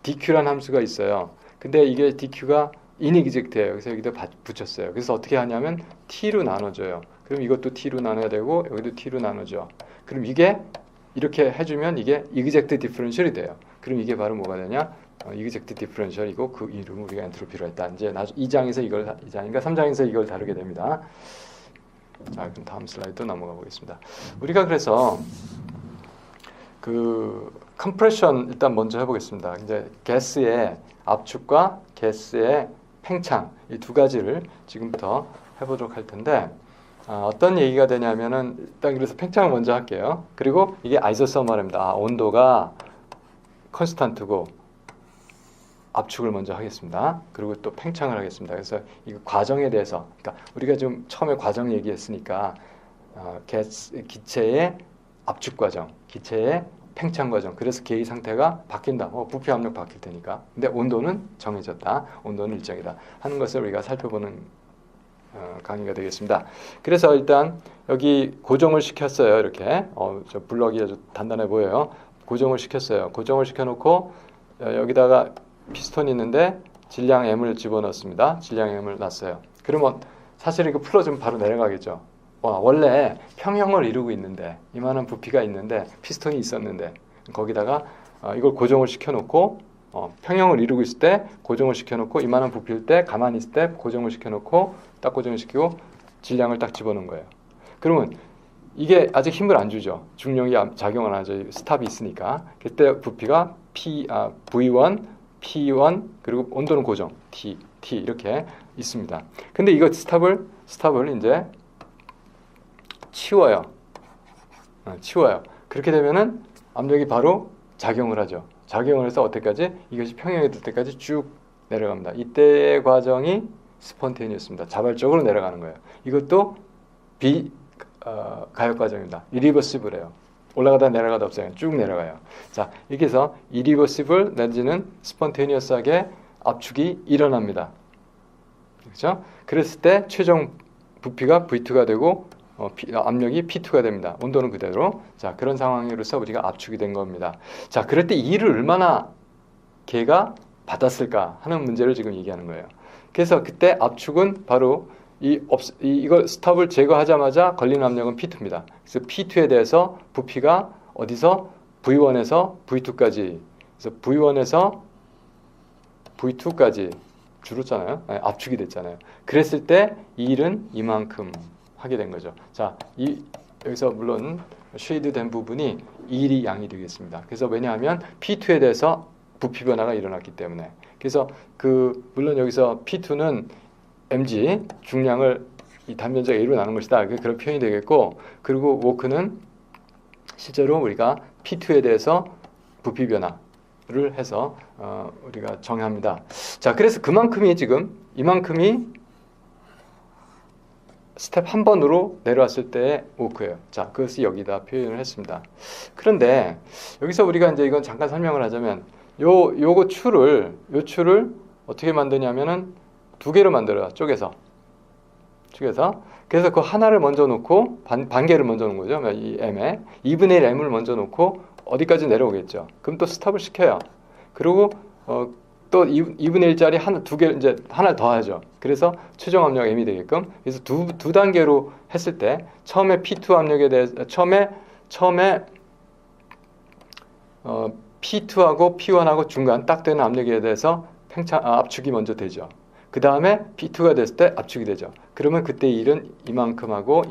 dq라는 함수가 있어요. 근데 이게 dq가 inexact예요. 그래서 여기다 붙였어요. 그래서 어떻게 하냐면 t로 나눠줘요. 그럼 이것도 t로 나눠야 되고 여기도 t로 나눠줘. 그럼 이게 이렇게 해주면 이게 exact differential이 돼요. 그럼 이게 바로 뭐가 되냐? exact differential이고 그 이름을 우리가 엔트로피로 했다. 이제 2장에서 2장인가 3장에서 이걸 다루게 됩니다. 자, 그럼 다음 슬라이드 넘어가 보겠습니다. 우리가 그래서 그 컴프레션 일단 먼저 해보겠습니다. 이제 가스의 압축과 가스의 팽창 이 두 가지를 지금부터 해보도록 할 텐데, 어떤 얘기가 되냐면은 일단 그래서 팽창을 먼저 할게요. 그리고 이게 아이소서멀입니다. 온도가 컨스탄트고 압축을 먼저 하겠습니다. 그리고 또 팽창을 하겠습니다. 그래서 이 과정에 대해서, 그러니까 우리가 좀 처음에 과정 얘기했으니까 기체의 압축 과정, 기체의 팽창 과정. 그래서 계의 상태가 바뀐다. 부피 압력 바뀔 테니까. 근데 온도는 정해졌다. 온도는 일정이다. 하는 것을 우리가 살펴보는 강의가 되겠습니다. 그래서 일단 여기 고정을 시켰어요. 이렇게 저 블럭이 아주 단단해 보여요. 고정을 시켰어요. 고정을 시켜놓고 여기다가 피스톤이 있는데 질량 M을 집어넣습니다. 질량 M을 놨어요. 그러면 사실 이거 풀어주면 바로 내려가겠죠. 원래 평형을 이루고 있는데 이만한 부피가 있는데 피스톤이 있었는데 거기다가 이걸 고정을 시켜놓고 평형을 이루고 있을 때 고정을 시켜놓고 이만한 부피일 때 가만히 있을 때 고정을 시켜놓고 딱 고정을 시키고 질량을 딱 집어넣은 거예요. 그러면 이게 아직 힘을 안 주죠. 중력이 작용을 안 하죠. 스탑이 있으니까. 그때 부피가 V1, P1 그리고 온도는 고정 T 이렇게 있습니다. 근데 이거 스탑을 이제 치워요. 그렇게 되면은 압력이 바로 작용을 하죠. 작용을 해서 어때까지? 이것이 평형이 될 때까지 쭉 내려갑니다. 이때의 과정이 스폰테니어스입니다. 자발적으로 내려가는 거예요. 이것도 가역 과정입니다. 이리버시블해요. 올라가다 내려가다 없어요. 쭉 내려가요. 자, 이렇게 해서 이리버시블 내지는 스폰테니어스하게 압축이 일어납니다. 그렇죠? 그랬을 때 최종 부피가 V2가 되고 압력이 P2가 됩니다. 온도는 그대로. 자, 그런 상황으로서 우리가 압축이 된 겁니다. 자, 그럴 때 E를 얼마나 걔가 받았을까 하는 문제를 지금 얘기하는 거예요. 그래서 그때 압축은 바로 이걸 스톱을 제거하자마자 걸리는 압력은 P2입니다. 그래서 P2에 대해서 부피가 어디서 V1에서 V2까지, 그래서 V1에서 V2까지 줄었잖아요. 압축이 됐잖아요. 그랬을 때 이 일은 이만큼 하게 된 거죠. 자, 여기서 물론 쉐이드된 부분이 2이 양이 되겠습니다. 그래서 왜냐하면 P2에 대해서 부피 변화가 일어났기 때문에. 그래서 물론 여기서 P2는 mg 중량을 이 단면적 A로 나눈 것이다. 그런 표현이 되겠고, 그리고 워크는 실제로 우리가 P2에 대해서 부피 변화를 해서 우리가 정의합니다. 자, 그래서 이만큼이 스텝 한 번으로 내려왔을 때의 워크예요. 자, 그것이 여기다 표현을 했습니다. 그런데 여기서 우리가 이제 이건 잠깐 설명을 하자면 요 추를 어떻게 만드냐면은 두 개로 만들어요. 쪼개서. 그래서 그 하나를 먼저 놓고 반개를 먼저 놓은 거죠. 이 M에 2분의 1 M을 먼저 놓고 어디까지 내려오겠죠. 그럼 또 스탑을 시켜요. 그리고 또 2분의 1짜리 두 개 이제 하나 더 하죠. 그래서 최종 압력 M이 되게끔. 그래서 두 단계로 했을 때 처음에 P2 압력에 대해서 처음에 P2하고 P1하고 중간 딱 되는 압력에 대해서 압축이 먼저 되죠. 그 다음에 P2가 됐을 때 압축이 되죠. 그러면 그때 일은 이만큼하고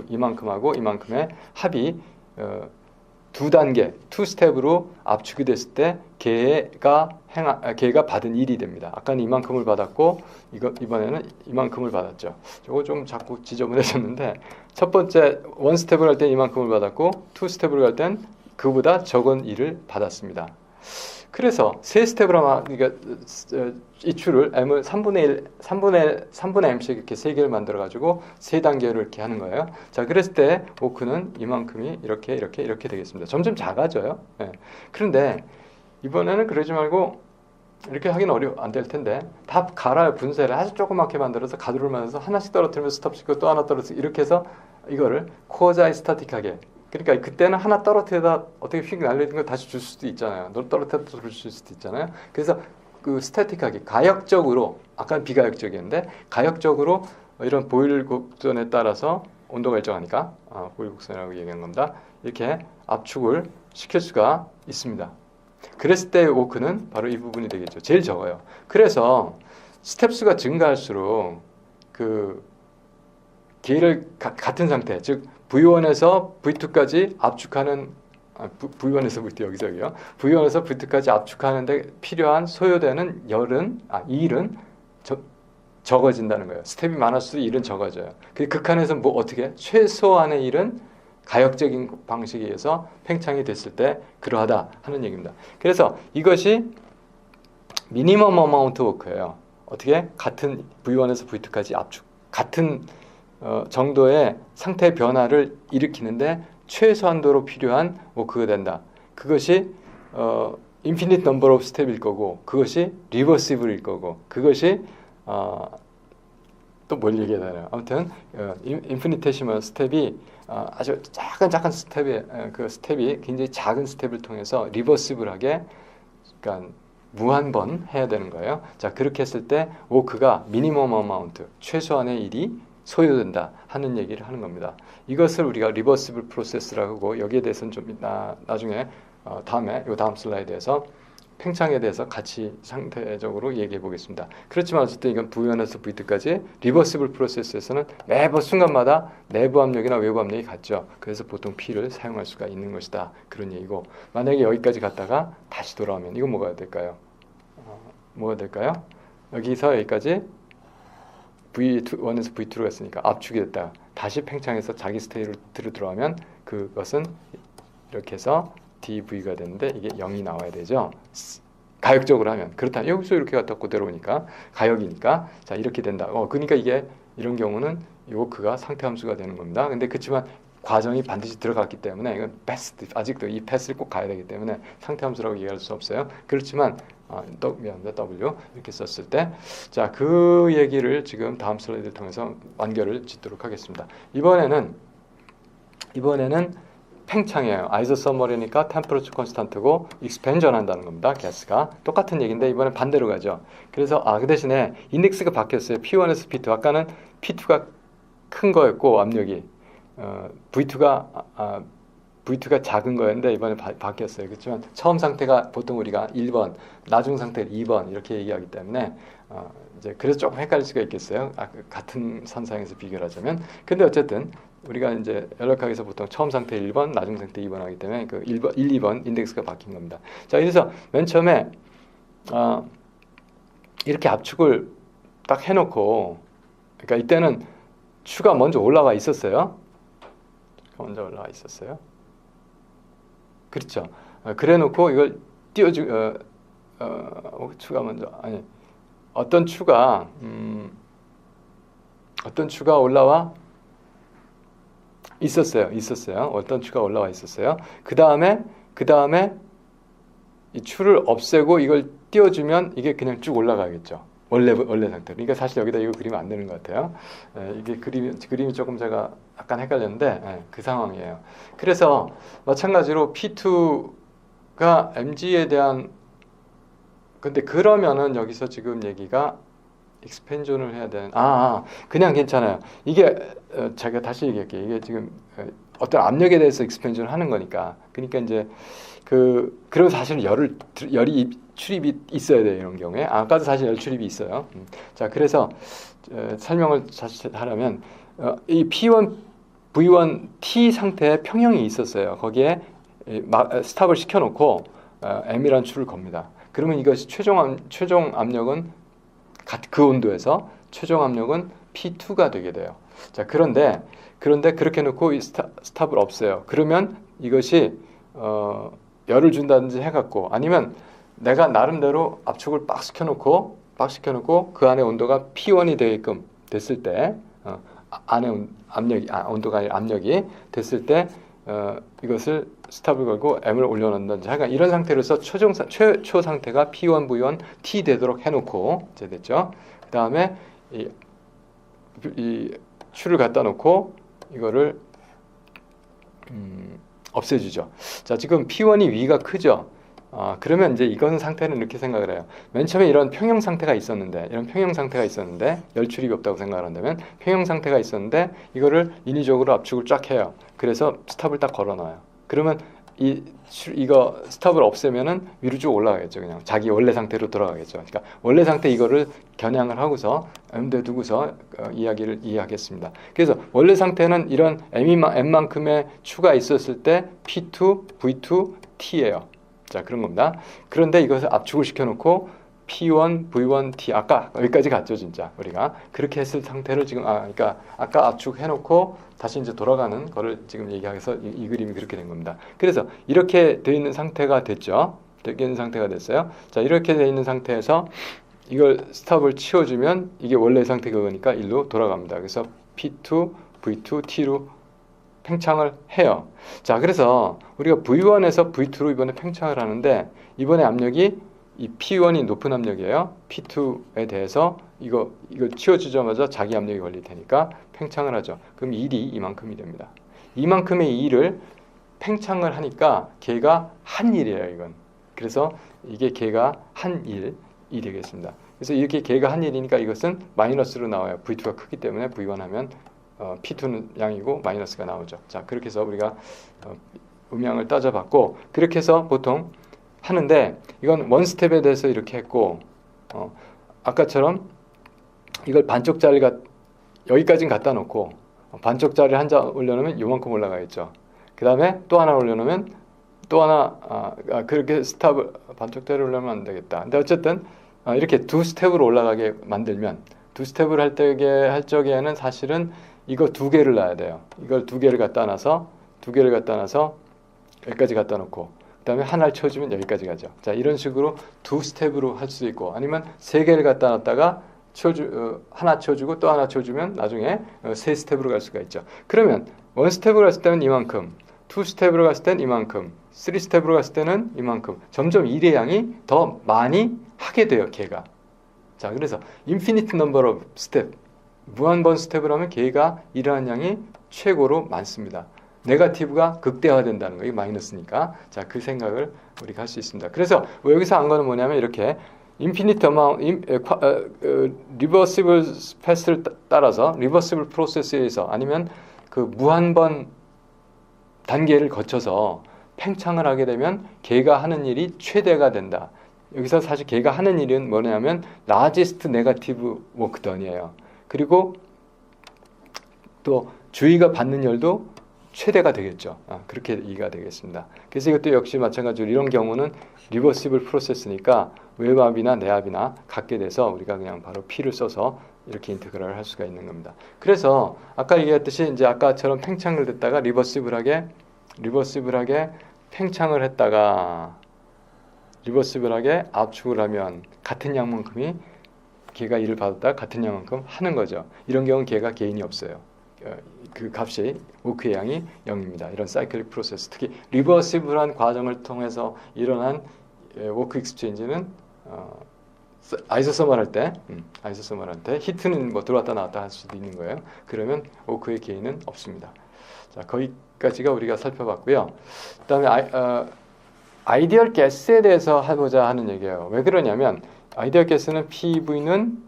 이만큼하고 이만큼의 합이 두 단계, 투 스텝으로 압축이 됐을 때 걔가 받은 일이 됩니다. 아까는 이만큼을 받았고 이번에는 이만큼을 받았죠. 저거 좀 자꾸 지저분해졌는데 첫 번째 원 스텝을 할 때 이만큼을 받았고 투 스텝을 할 땐 그보다 적은 일을 받았습니다. 그래서 세 스텝으로 그러니까 이 추를 M을 3분의 M씩 이렇게 세 개를 만들어 가지고 세 단계로 이렇게 하는 거예요. 자, 그랬을 때 워크는 이만큼이 이렇게 되겠습니다. 점점 작아져요. 네. 그런데 이번에는 그러지 말고 이렇게 하기는 안 될 텐데 다 갈아요. 분쇄를 아주 조그맣게 만들어서 가루를 만들어서 하나씩 떨어뜨리면서 스톱시키고 또 하나 떨어뜨리고 이렇게 해서 이거를 코어자이 스타틱하게, 그러니까 그때는 하나 떨어뜨리다 어떻게 휙 날리는 걸 다시 줄 수도 있잖아요. 떨어뜨려서 줄 수도 있잖아요. 그래서 그 스태틱하게 가역적으로, 아까 비가역적이었는데 가역적으로 이런 보일 곡선에 따라서 온도가 일정하니까 보일 곡선이라고 얘기한 겁니다. 이렇게 압축을 시킬 수가 있습니다. 그랬을 때 워크는 바로 이 부분이 되겠죠. 제일 적어요. 그래서 스텝수가 증가할수록 그 기회를 같은 상태, 즉 V1에서 V2까지 압축하는 V1에서 V2 여기요. V1에서 V2까지 압축하는데 필요한 소요되는 일은 적어진다는 거예요. 스텝이 많을수록 일은 적어져요. 그 극한에서 뭐 어떻게 최소한의 일은 가역적인 방식에 의해서 팽창이 됐을 때 그러하다 하는 얘기입니다. 그래서 이것이 미니멈 어마운트 워크예요. 어떻게 같은 V1에서 V2까지 압축, 같은 정도의 상태 변화를 일으키는데 최소한도로 필요한 워크가 된다. 그것이 infinite number of step일 거고, 그것이 reversible일 거고, 그것이 또 뭘 얘기해야 되나요? 아무튼 infinitesimal 스텝이 아주 작은 스텝이 그 스텝이 굉장히 작은 스텝을 통해서 리버시블하게, 그러니까 무한 번 해야 되는 거예요. 자, 그렇게 했을 때 워크가 미니멈 어마운트, 최소한의 일이 소요된다 하는 얘기를 하는 겁니다. 이것을 우리가 리버시블 프로세스라고 하고, 여기에 대해서는 좀 나중에 다음 슬라이드에서 팽창에 대해서 같이 상대적으로 얘기해 보겠습니다. 그렇지만 어쨌든 이건 V1에서 V2까지 리버시블 프로세스에서는 매번 순간마다 내부 압력이나 외부 압력이 같죠. 그래서 보통 P를 사용할 수가 있는 것이다. 그런 얘기고, 만약에 여기까지 갔다가 다시 돌아오면 이건 뭐가 될까요? 뭐가 될까요? 여기서 여기까지 V1에서 V2로 갔으니까 압축이 됐다. 다시 팽창해서 자기 스테이트로 들어가면 그것은 이렇게 해서 dV가 되는데 이게 0이 나와야 되죠. 가역적으로 하면. 그렇다. 여기서 이렇게 갖다 그대로 오니까 가역이니까 자, 이렇게 된다. 그러니까 이게 이런 경우는 이 워크가 상태 함수가 되는 겁니다. 근데 그렇지만 과정이 반드시 들어갔기 때문에 이건 패스, 아직도 이 패스를 꼭 가야 되기 때문에 상태 함수라고 얘기할 수 없어요. 그렇지만 W 이렇게 썼을 때, 자, 그 얘기를 지금 다음 슬라이드를 통해서 완결을 짓도록 하겠습니다. 이번에는 팽창이에요. 아이소서머리니까 템퍼러처 콘스탄트고 익스펜전 한다는 겁니다. 가스가 똑같은 얘기인데 이번엔 반대로 가죠. 그래서 그 대신에 인덱스가 바뀌었어요. P1에서 P2. 아까는 P2가 큰 거였고 압력이 V2가 작은 거였는데 이번에 바뀌었어요. 그렇지만 처음 상태가 보통 우리가 1번, 나중 상태를 2번 이렇게 얘기하기 때문에 이제 그래서 조금 헷갈릴 수가 있겠어요. 같은 선상에서 비교를 하자면. 근데 어쨌든 우리가 이제 연락하기에서 보통 처음 상태 1번, 나중 상태 2번 하기 때문에 그 1, 2번 인덱스가 바뀐 겁니다. 자, 그래서 맨 처음에 이렇게 압축을 딱 해놓고, 그러니까 이때는 추가 먼저 올라와 있었어요. 그렇죠. 그래놓고 이걸 추가 먼저, 아니, 어떤 추가 올라와 있었어요. 어떤 추가 올라와 있었어요. 그 다음에 이 추를 없애고 이걸 띄워주면 이게 그냥 쭉 올라가겠죠. 원래 상태로. 그러니까 사실 여기다 이거 그리면 안 되는 것 같아요. 이게 그림이 조금 제가 약간 헷갈렸는데 그 상황이에요. 그래서 마찬가지로 P2가 mg에 대한, 근데 그러면은 여기서 지금 얘기가 익스펜전을 해야 되는, 그냥 괜찮아요. 이게 제가 다시 얘기할게요. 이게 지금 어떤 압력에 대해서 익스펜전을 하는 거니까. 그러니까 이제 그리고 사실 열이 출입이 있어야 돼요. 이런 경우에. 아까도 사실 열 출입이 있어요. 자, 그래서 설명을 하려면 이 P1, V1, T 상태의 평형이 있었어요. 거기에 스탑을 시켜놓고 M이라는 추를 겁니다. 그러면 이것이 최종 압력은 그 온도에서 최종 압력은 P2가 되게 돼요. 자, 그런데 그렇게 놓고 이 스탑을 없애요. 그러면 이것이 열을 준다든지 해갖고, 아니면 내가 나름대로 압축을 빡 시켜놓고 그 안에 온도가 P1이 되게끔 됐을 때, 안에 압력이 온도가 아니라 압력이 됐을 때 이것을 스탑을 걸고 M을 올려놓는지 하여간 이런 상태로서 최초 상태가 P1, V1, T 되도록 해놓고 이제 됐죠. 그 다음에 이 추를 갖다 놓고 이거를 없애주죠. 자, 지금 P1이 위가 크죠. 그러면 이제 이건 상태는 이렇게 생각을 해요. 맨 처음에 이런 평형 상태가 있었는데, 열출입이 없다고 생각을 한다면 평형 상태가 있었는데 이거를 인위적으로 압축을 쫙 해요. 그래서 스탑을 딱 걸어놔요. 그러면 이거 스탑을 없애면은 위로 쭉 올라가겠죠. 그냥 자기 원래 상태로 돌아가겠죠. 그러니까 원래 상태 이거를 겨냥을 하고서 M대 두고서 이야기를 이해하겠습니다. 그래서 원래 상태는 이런 M만큼의 추가 있었을 때 P2, V2, T예요. 자, 그런 겁니다. 그런데 이것을 압축을 시켜놓고 P1, V1, T 아까 여기까지 갔죠, 진짜 우리가 그렇게 했을 상태를 지금 그러니까 아까 압축해놓고 다시 이제 돌아가는 거를 지금 얘기해서 이 그림이 그렇게 된 겁니다. 그래서 이렇게 돼 있는 상태가 됐죠. 되어 있는 상태가 됐어요. 자, 이렇게 돼 있는 상태에서 이걸 스탑을 치워주면 이게 원래 상태 그거니까 일로 돌아갑니다. 그래서 P2, V2, T로 팽창을 해요. 자, 그래서 우리가 V1에서 V2로 이번에 팽창을 하는데 이번에 압력이 이 P1이 높은 압력이에요. P2에 대해서 이거 치워주자마자 자기 압력이 걸릴 테니까 팽창을 하죠. 그럼 일이 이만큼이 됩니다. 이만큼의 일을 팽창을 하니까 걔가 한 일이에요, 이건. 그래서 이게 걔가 한 일이 되겠습니다. 그래서 이렇게 걔가 한 일이니까 이것은 마이너스로 나와요. V2가 크기 때문에 V1 하면 P2는 양이고 마이너스가 나오죠. 자, 그렇게 해서 우리가 음양을 따져봤고 그렇게 해서 보통 하는데 이건 원 스텝에 대해서 이렇게 했고 아까처럼 이걸 반쪽짜리가 여기까지는 갖다 놓고 반쪽짜리 한 장 올려놓으면 요만큼 올라가겠죠. 그 다음에 또 하나 올려놓으면 또 하나 그렇게 스탑을 반쪽짜리 올려면 안 되겠다. 근데 어쨌든 이렇게 두 스텝으로 올라가게 만들면 두 스텝을 할 적에는 사실은 이거 두 개를 놔야 돼요. 이걸 두 개를 갖다 놔서 여기까지 갖다 놓고 그 다음에 하나를 쳐주면 여기까지 가죠. 자, 이런 식으로 두 스텝으로 할 수 있고 아니면 세 개를 갖다 놨다가 하나 쳐주고 또 하나 쳐주면 나중에 세 스텝으로 갈 수가 있죠. 그러면 원 스텝으로 갔을 때는 이만큼, 투 스텝으로 갔을 때는 이만큼, 쓰리 스텝으로 갔을 때는 이만큼 점점 일의 양이 더 많이 하게 돼요, 걔가. 자, 그래서 infinite number of step 무한번 스텝을 하면 걔가 일어나는 양이 최고로 많습니다. 네거티브가 극대화된다는 거예요. 마이너스니까. 자, 그 생각을 우리가 할 수 있습니다. 그래서 여기서 한 거는 뭐냐면 이렇게 infinite amount, reversible path를 따라서 reversible process에 의해서 아니면 그 무한번 단계를 거쳐서 팽창을 하게 되면 걔가 하는 일이 최대가 된다. 여기서 사실 걔가 하는 일은 뭐냐면 largest negative work done이에요. 그리고 또 주의가 받는 열도 최대가 되겠죠. 그렇게 이해가 되겠습니다. 그래서 이것도 역시 마찬가지로 이런 경우는 리버시블 프로세스니까 외압이나 내압이나 갖게 돼서 우리가 그냥 바로 P를 써서 이렇게 인테그랄을 할 수가 있는 겁니다. 그래서 아까 얘기했듯이 이제 아까처럼 팽창을 됐다가 리버시블하게 팽창을 했다가 리버시블하게 압축을 하면 같은 양만큼이 걔가 일을 받았다가 같은 양만큼 하는 거죠. 이런 경우는 걔가 개인이 없어요. 그 값이 워크의 양이 0입니다. 이런 사이클릭 프로세스, 특히 리버시블한 과정을 통해서 일어난 워크 익스체인지는 아이소서멀 할 때 히트는 뭐 들어왔다 나왔다 할 수도 있는 거예요. 그러면 워크의 개인은 없습니다. 자, 거기까지가 우리가 살펴봤고요. 그다음에 아이디얼 가스에 대해서 해보자 하는 얘기예요. 왜 그러냐면 아이디얼 가스는 PV는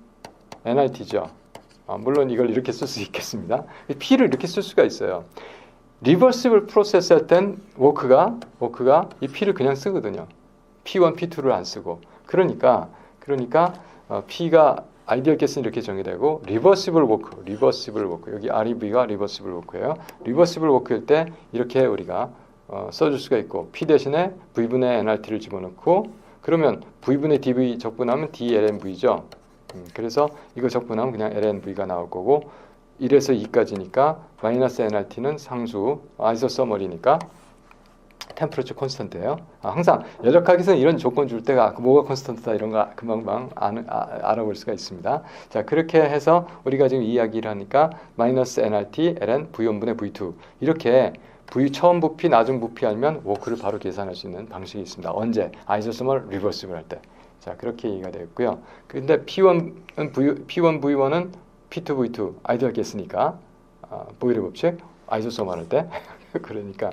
NRT죠. 물론 이걸 이렇게 쓸 수 있겠습니다. P를 이렇게 쓸 수가 있어요. 리버시블 프로세스 할 땐 워크가 이 P를 그냥 쓰거든요. P1, P2를 안 쓰고. 그러니까 P가 아이디얼 가스는 이렇게 정의되고 리버시블 워크 여기 REV가 리버시블 워크예요. 리버시블 워크일 때 이렇게 우리가 써줄 수가 있고 P 대신에 V분의 NRT를 집어넣고 그러면 V분의 DV 적분하면 DLNV죠. 그래서 이거 적분하면 그냥 LNV가 나올 거고 1에서 2까지니까 마이너스 NRT는 상수 아이소서멀이니까 템퍼러처 콘스턴트예요. 항상 여력학에서는 이런 조건 줄 때가 뭐가 콘스턴트다 이런 거 금방 알아볼 수가 있습니다. 자, 그렇게 해서 우리가 지금 이야기를 하니까 마이너스 NRT ln V1분의 V2 이렇게 처음 부피, 나중 부피 알면 워크를 바로 계산할 수 있는 방식이 있습니다. 언제? 아이소서멀 리버시블 할 때. 자, 그렇게 얘기가 되었고요. 근데 P1, V1은 P2, V2 아이디얼 가스니까 보일의 법칙 아이소서멀 할 때 그러니까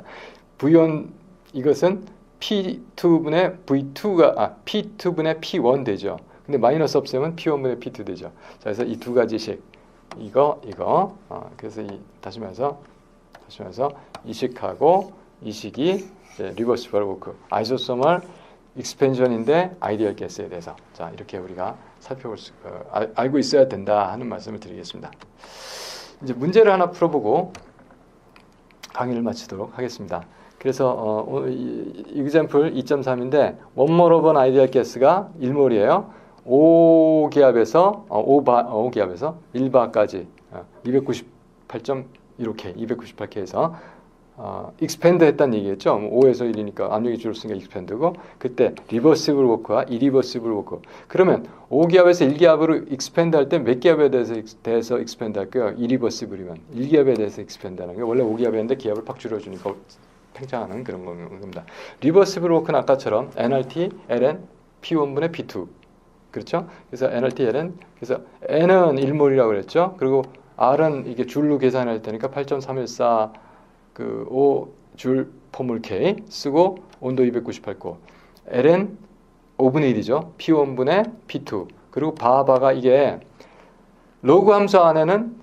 V1 이것은 P2분의 V2가 P2분의 P1 되죠. 근데 마이너스 없애면 P1분의 P2 되죠. 자, 그래서 이 두 가지식 이거 그래서 다시 말해서 이식하고 이식이 리버시블 워크 아이소서멀 익스펜션인데 아이디얼 가스에 대해서 자 이렇게 우리가 알고 있어야 된다 하는 말씀을 드리겠습니다. 이제 문제를 하나 풀어보고 강의를 마치도록 하겠습니다. 그래서 example 2.3인데 one mole of an ideal gas가 1몰이에요. 5기압에서 1바까지 298점 이렇게 298K에서 익스펜드 했다는 얘기겠죠. 5에서 1이니까 압력이 줄었으니까 익스펜드고 그때 리버시블 워크와 이리버시블 워크. 그러면 5기압에서 1기압으로 익스펜드 할 때 몇 기압에 대해서 익스펜드 할까요? 이리버시블이면 1기압에 대해서 익스펜드 하는 게 원래 5기압이었는데 기압을 팍 줄여주니까 팽창하는 그런 겁니다. 리버시블 워크는 아까처럼 nRT, ln, P1분의 P2 그렇죠? 그래서 nRT, ln 그래서 n은 1몰이라고 그랬죠. 그리고 R은 이게 줄로 계산할 테니까 8.314 5줄 포몰 K 쓰고 온도 298고 L은 5분의 1이죠. P1분의 P2 그리고 바가 이게 로그 함수 안에는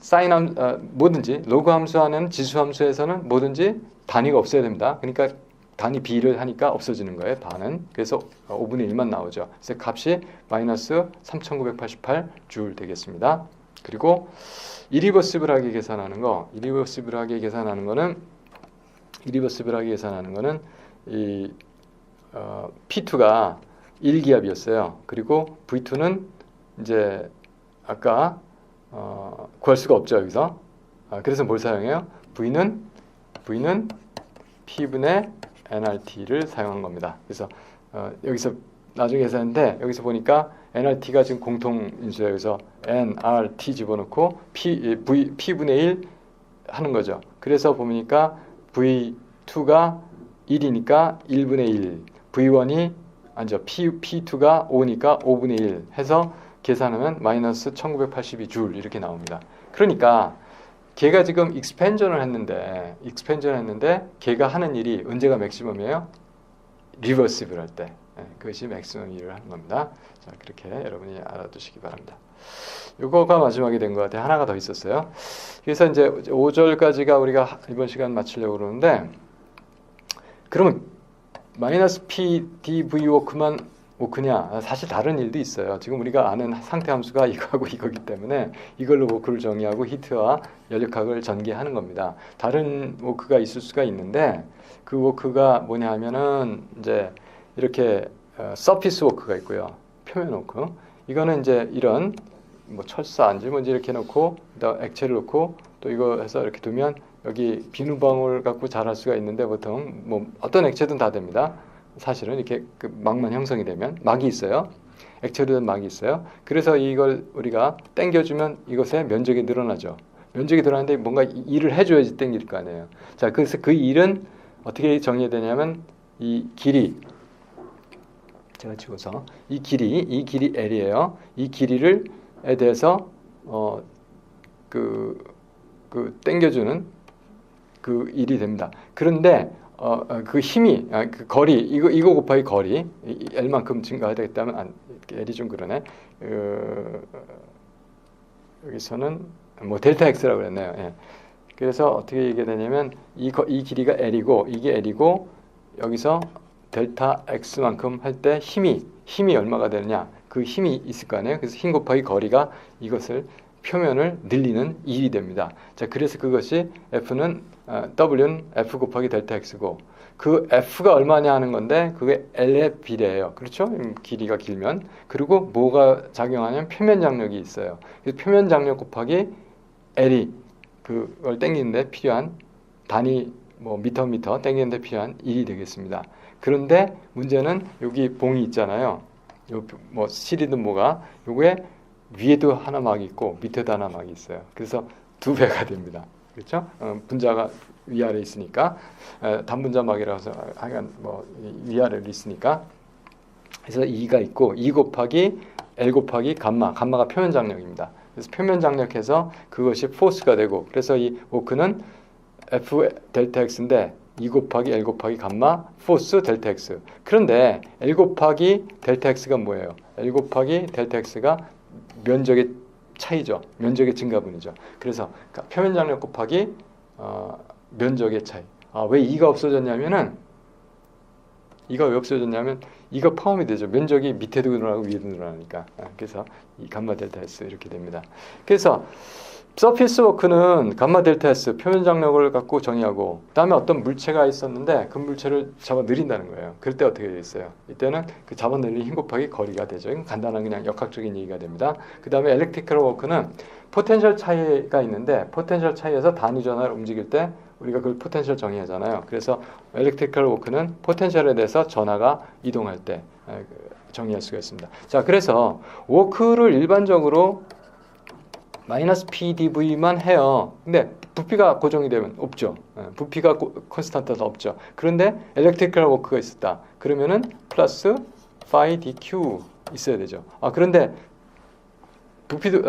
뭐든지 로그 함수 안에는 지수 함수에서는 뭐든지 단위가 없어야 됩니다. 그러니까 단위 B를 하니까 없어지는 거예요. 바는. 그래서 5분의 1만 나오죠. 그래서 값이 마이너스 3988줄 되겠습니다. 그리고 이리버시블하게 계산하는 거는 이 P2가 1기압이었어요. 그리고 V2는 이제 아까 구할 수가 없죠, 여기서. 그래서 뭘 사용해요? V는 P분의 nRT를 사용한 겁니다. 그래서 여기서 나중에 계산했는데 여기서 보니까 nRT가 지금 공통 인수예요. 그래서 nRT 집어넣고 P분의 1 하는 거죠. 그래서 보니까 V2가 1이니까 1분의 1, V1이 P2가 5니까 5분의 1 해서 계산하면 마이너스 1982줄 이렇게 나옵니다. 그러니까 걔가 지금 익스펜전을 했는데 걔가 하는 일이 언제가 맥시멈이에요? 리버시블 할 때. 그것이 맥시멈 일을 하는 겁니다. 자, 그렇게 여러분이 알아두시기 바랍니다. 이거가 마지막이 된 것 같아요. 하나가 더 있었어요. 그래서 이제 5절까지가 우리가 이번 시간 마치려고 그러는데 그러면 마이너스 P, dV 워크냐? 사실 다른 일도 있어요. 지금 우리가 아는 상태 함수가 이거하고 이거기 때문에 이걸로 워크를 정의하고 히트와 연력학을 전개하는 겁니다. 다른 워크가 있을 수가 있는데 그 워크가 뭐냐 하면은 이제 이렇게 서피스 워크가 있고요. 표면 워크. 이거는 이제 이런 뭐 철사인지 뭔지 이렇게 놓고 액체를 놓고 또 이거 해서 이렇게 두면 여기 비누방울 갖고 자랄 수가 있는데 보통 뭐 어떤 액체든 다 됩니다. 사실은 이렇게 그 막만 형성이 되면 막이 있어요. 액체로 된 막이 있어요. 그래서 이걸 우리가 당겨주면 이것의 면적이 늘어나죠. 면적이 늘어나는데 뭔가 일을 해줘야지 당길 거 아니에요. 자, 그래서 그 일은 어떻게 정의해야 되냐면 이 길이 제가 찍어서 이 길이 L이에요. 이 길이에 대해서 당겨주는 그 일이 됩니다. 그런데 그 힘이 그 거리 이거 곱하기 거리 L만큼 증가하겠다면 L이 좀 그러네. 여기서는 뭐 델타 X라고 그랬네요. 예. 그래서 어떻게 얘기되냐면 이 길이가 L이고 이게 L이고 여기서 델타 X만큼 할 때 힘이 얼마가 되느냐 그 힘이 있을 거 아니에요. 그래서 힘 곱하기 거리가 이것을 표면을 늘리는 일이 됩니다. 자, 그래서 그것이 W는 F 곱하기 델타 X고 그 F가 얼마냐 하는 건데 그게 L의 비례예요. 그렇죠? 길이가 길면. 그리고 뭐가 작용하냐면 표면 장력이 있어요. 그래서 표면 장력 곱하기 L이 그걸 당기는데 필요한 단위 뭐 미터 당기는데 필요한 일이 되겠습니다. 그런데 문제는 여기 봉이 있잖아요. 요 뭐 실이든 뭐가 요게 위에도 하나 막이 있고 밑에도 하나 막이 있어요. 그래서 2배가 됩니다. 그렇죠? 분자가 위아래 있으니까 단분자막이라서 하여간 뭐 위아래로 있으니까 그래서 E가 있고 E 곱하기 L 곱하기 감마가 표면 장력입니다. 그래서 표면 장력해서 그것이 포스가 되고 그래서 이 워크는 F 델타 X인데 E 곱하기 L 곱하기 감마 포스 델타 X. 그런데 L 곱하기 델타 X가 뭐예요? L 곱하기 델타 X가 면적의 차이죠. 면적의 증가분이죠. 그래서 표면 장력 곱하기 면적의 차이. 왜 E가 없어졌냐면은 E가 왜 없어졌냐면 E가 포함이 되죠. 면적이 밑에도 늘어나고 위에도 늘어나니까. 그래서 이 감마 델타 S 이렇게 됩니다. 그래서 서피스 워크는 감마 델타 S 표면 장력을 갖고 정의하고 그다음에 어떤 물체가 있었는데 그 물체를 잡아 늘린다는 거예요. 그럴 때 어떻게 되겠어요? 이때는 그 잡아 늘린 힘 곱하기 거리가 되죠. 이건 간단한 그냥 역학적인 얘기가 됩니다. 그다음에 엘렉트리컬 워크는 포텐셜 차이가 있는데 포텐셜 차이에서 단위 전화를 움직일 때 우리가 그걸 포텐셜 정의하잖아요. 그래서 엘렉트리컬 워크는 포텐셜에 대해서 전하가 이동할 때 정의할 수가 있습니다. 자, 그래서 워크를 일반적으로 마이너스 PdV만 해요. 근데 부피가 고정이 되면 없죠. 부피가 콘스탄트가 없죠. 그런데 엘렉트리컬 워크가 있었다. 그러면은 플러스 phi dq 있어야 되죠. 그런데 부피도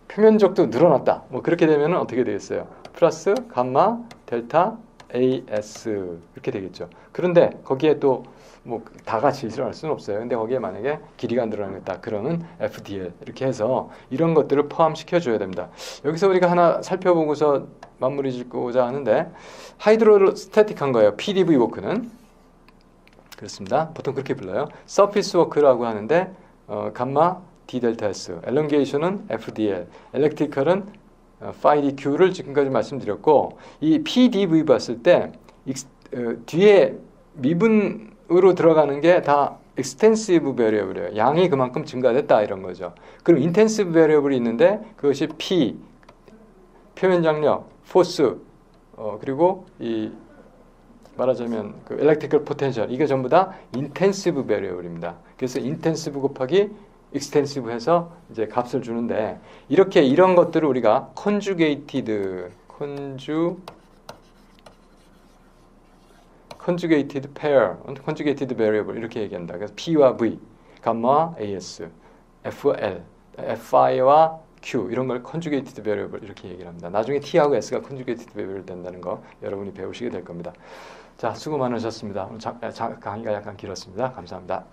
표면적도 늘어났다. 뭐 그렇게 되면은 어떻게 되겠어요? 플러스 감마 델타 AS 이렇게 되겠죠. 그런데 거기에 또 뭐 다 같이 일어날 수는 없어요. 근데 거기에 만약에 길이가 안 들어가겠다. 그러면 FDL 이렇게 해서 이런 것들을 포함시켜 줘야 됩니다. 여기서 우리가 하나 살펴보고서 마무리 짓고자 하는데 하이드로스태틱한 거예요. PDV 워크는 그렇습니다. 보통 그렇게 불러요. 서피스 워크라고 하는데 감마 D 델타 S, 엘런게이션은 FDL, 엘렉트리컬은 phi dq를 지금까지 말씀드렸고 이 PDV 봤을 때 뒤에 미분으로 들어가는 게 다 extensive variable이에요. 양이 그만큼 증가됐다 이런 거죠. 그럼 intensive variable이 있는데 그것이 P, 표면 장력, force, 그리고 이 말하자면 그 electrical potential 이게 전부 다 intensive variable입니다. 그래서 intensive 곱하기 extensive 해서 이제 값을 주는데 이렇게 이런 것들을 우리가 conjugated pair, conjugated variable 이렇게 얘기한다. 그래서 P와 V, 감마와 AS, FL, FI와 Q 이런 걸 conjugated variable 이렇게 얘기를 합니다. 나중에 T하고 S가 conjugated variable 된다는 거 여러분이 배우시게 될 겁니다. 자, 수고 많으셨습니다. 오늘 강의가 약간 길었습니다. 감사합니다.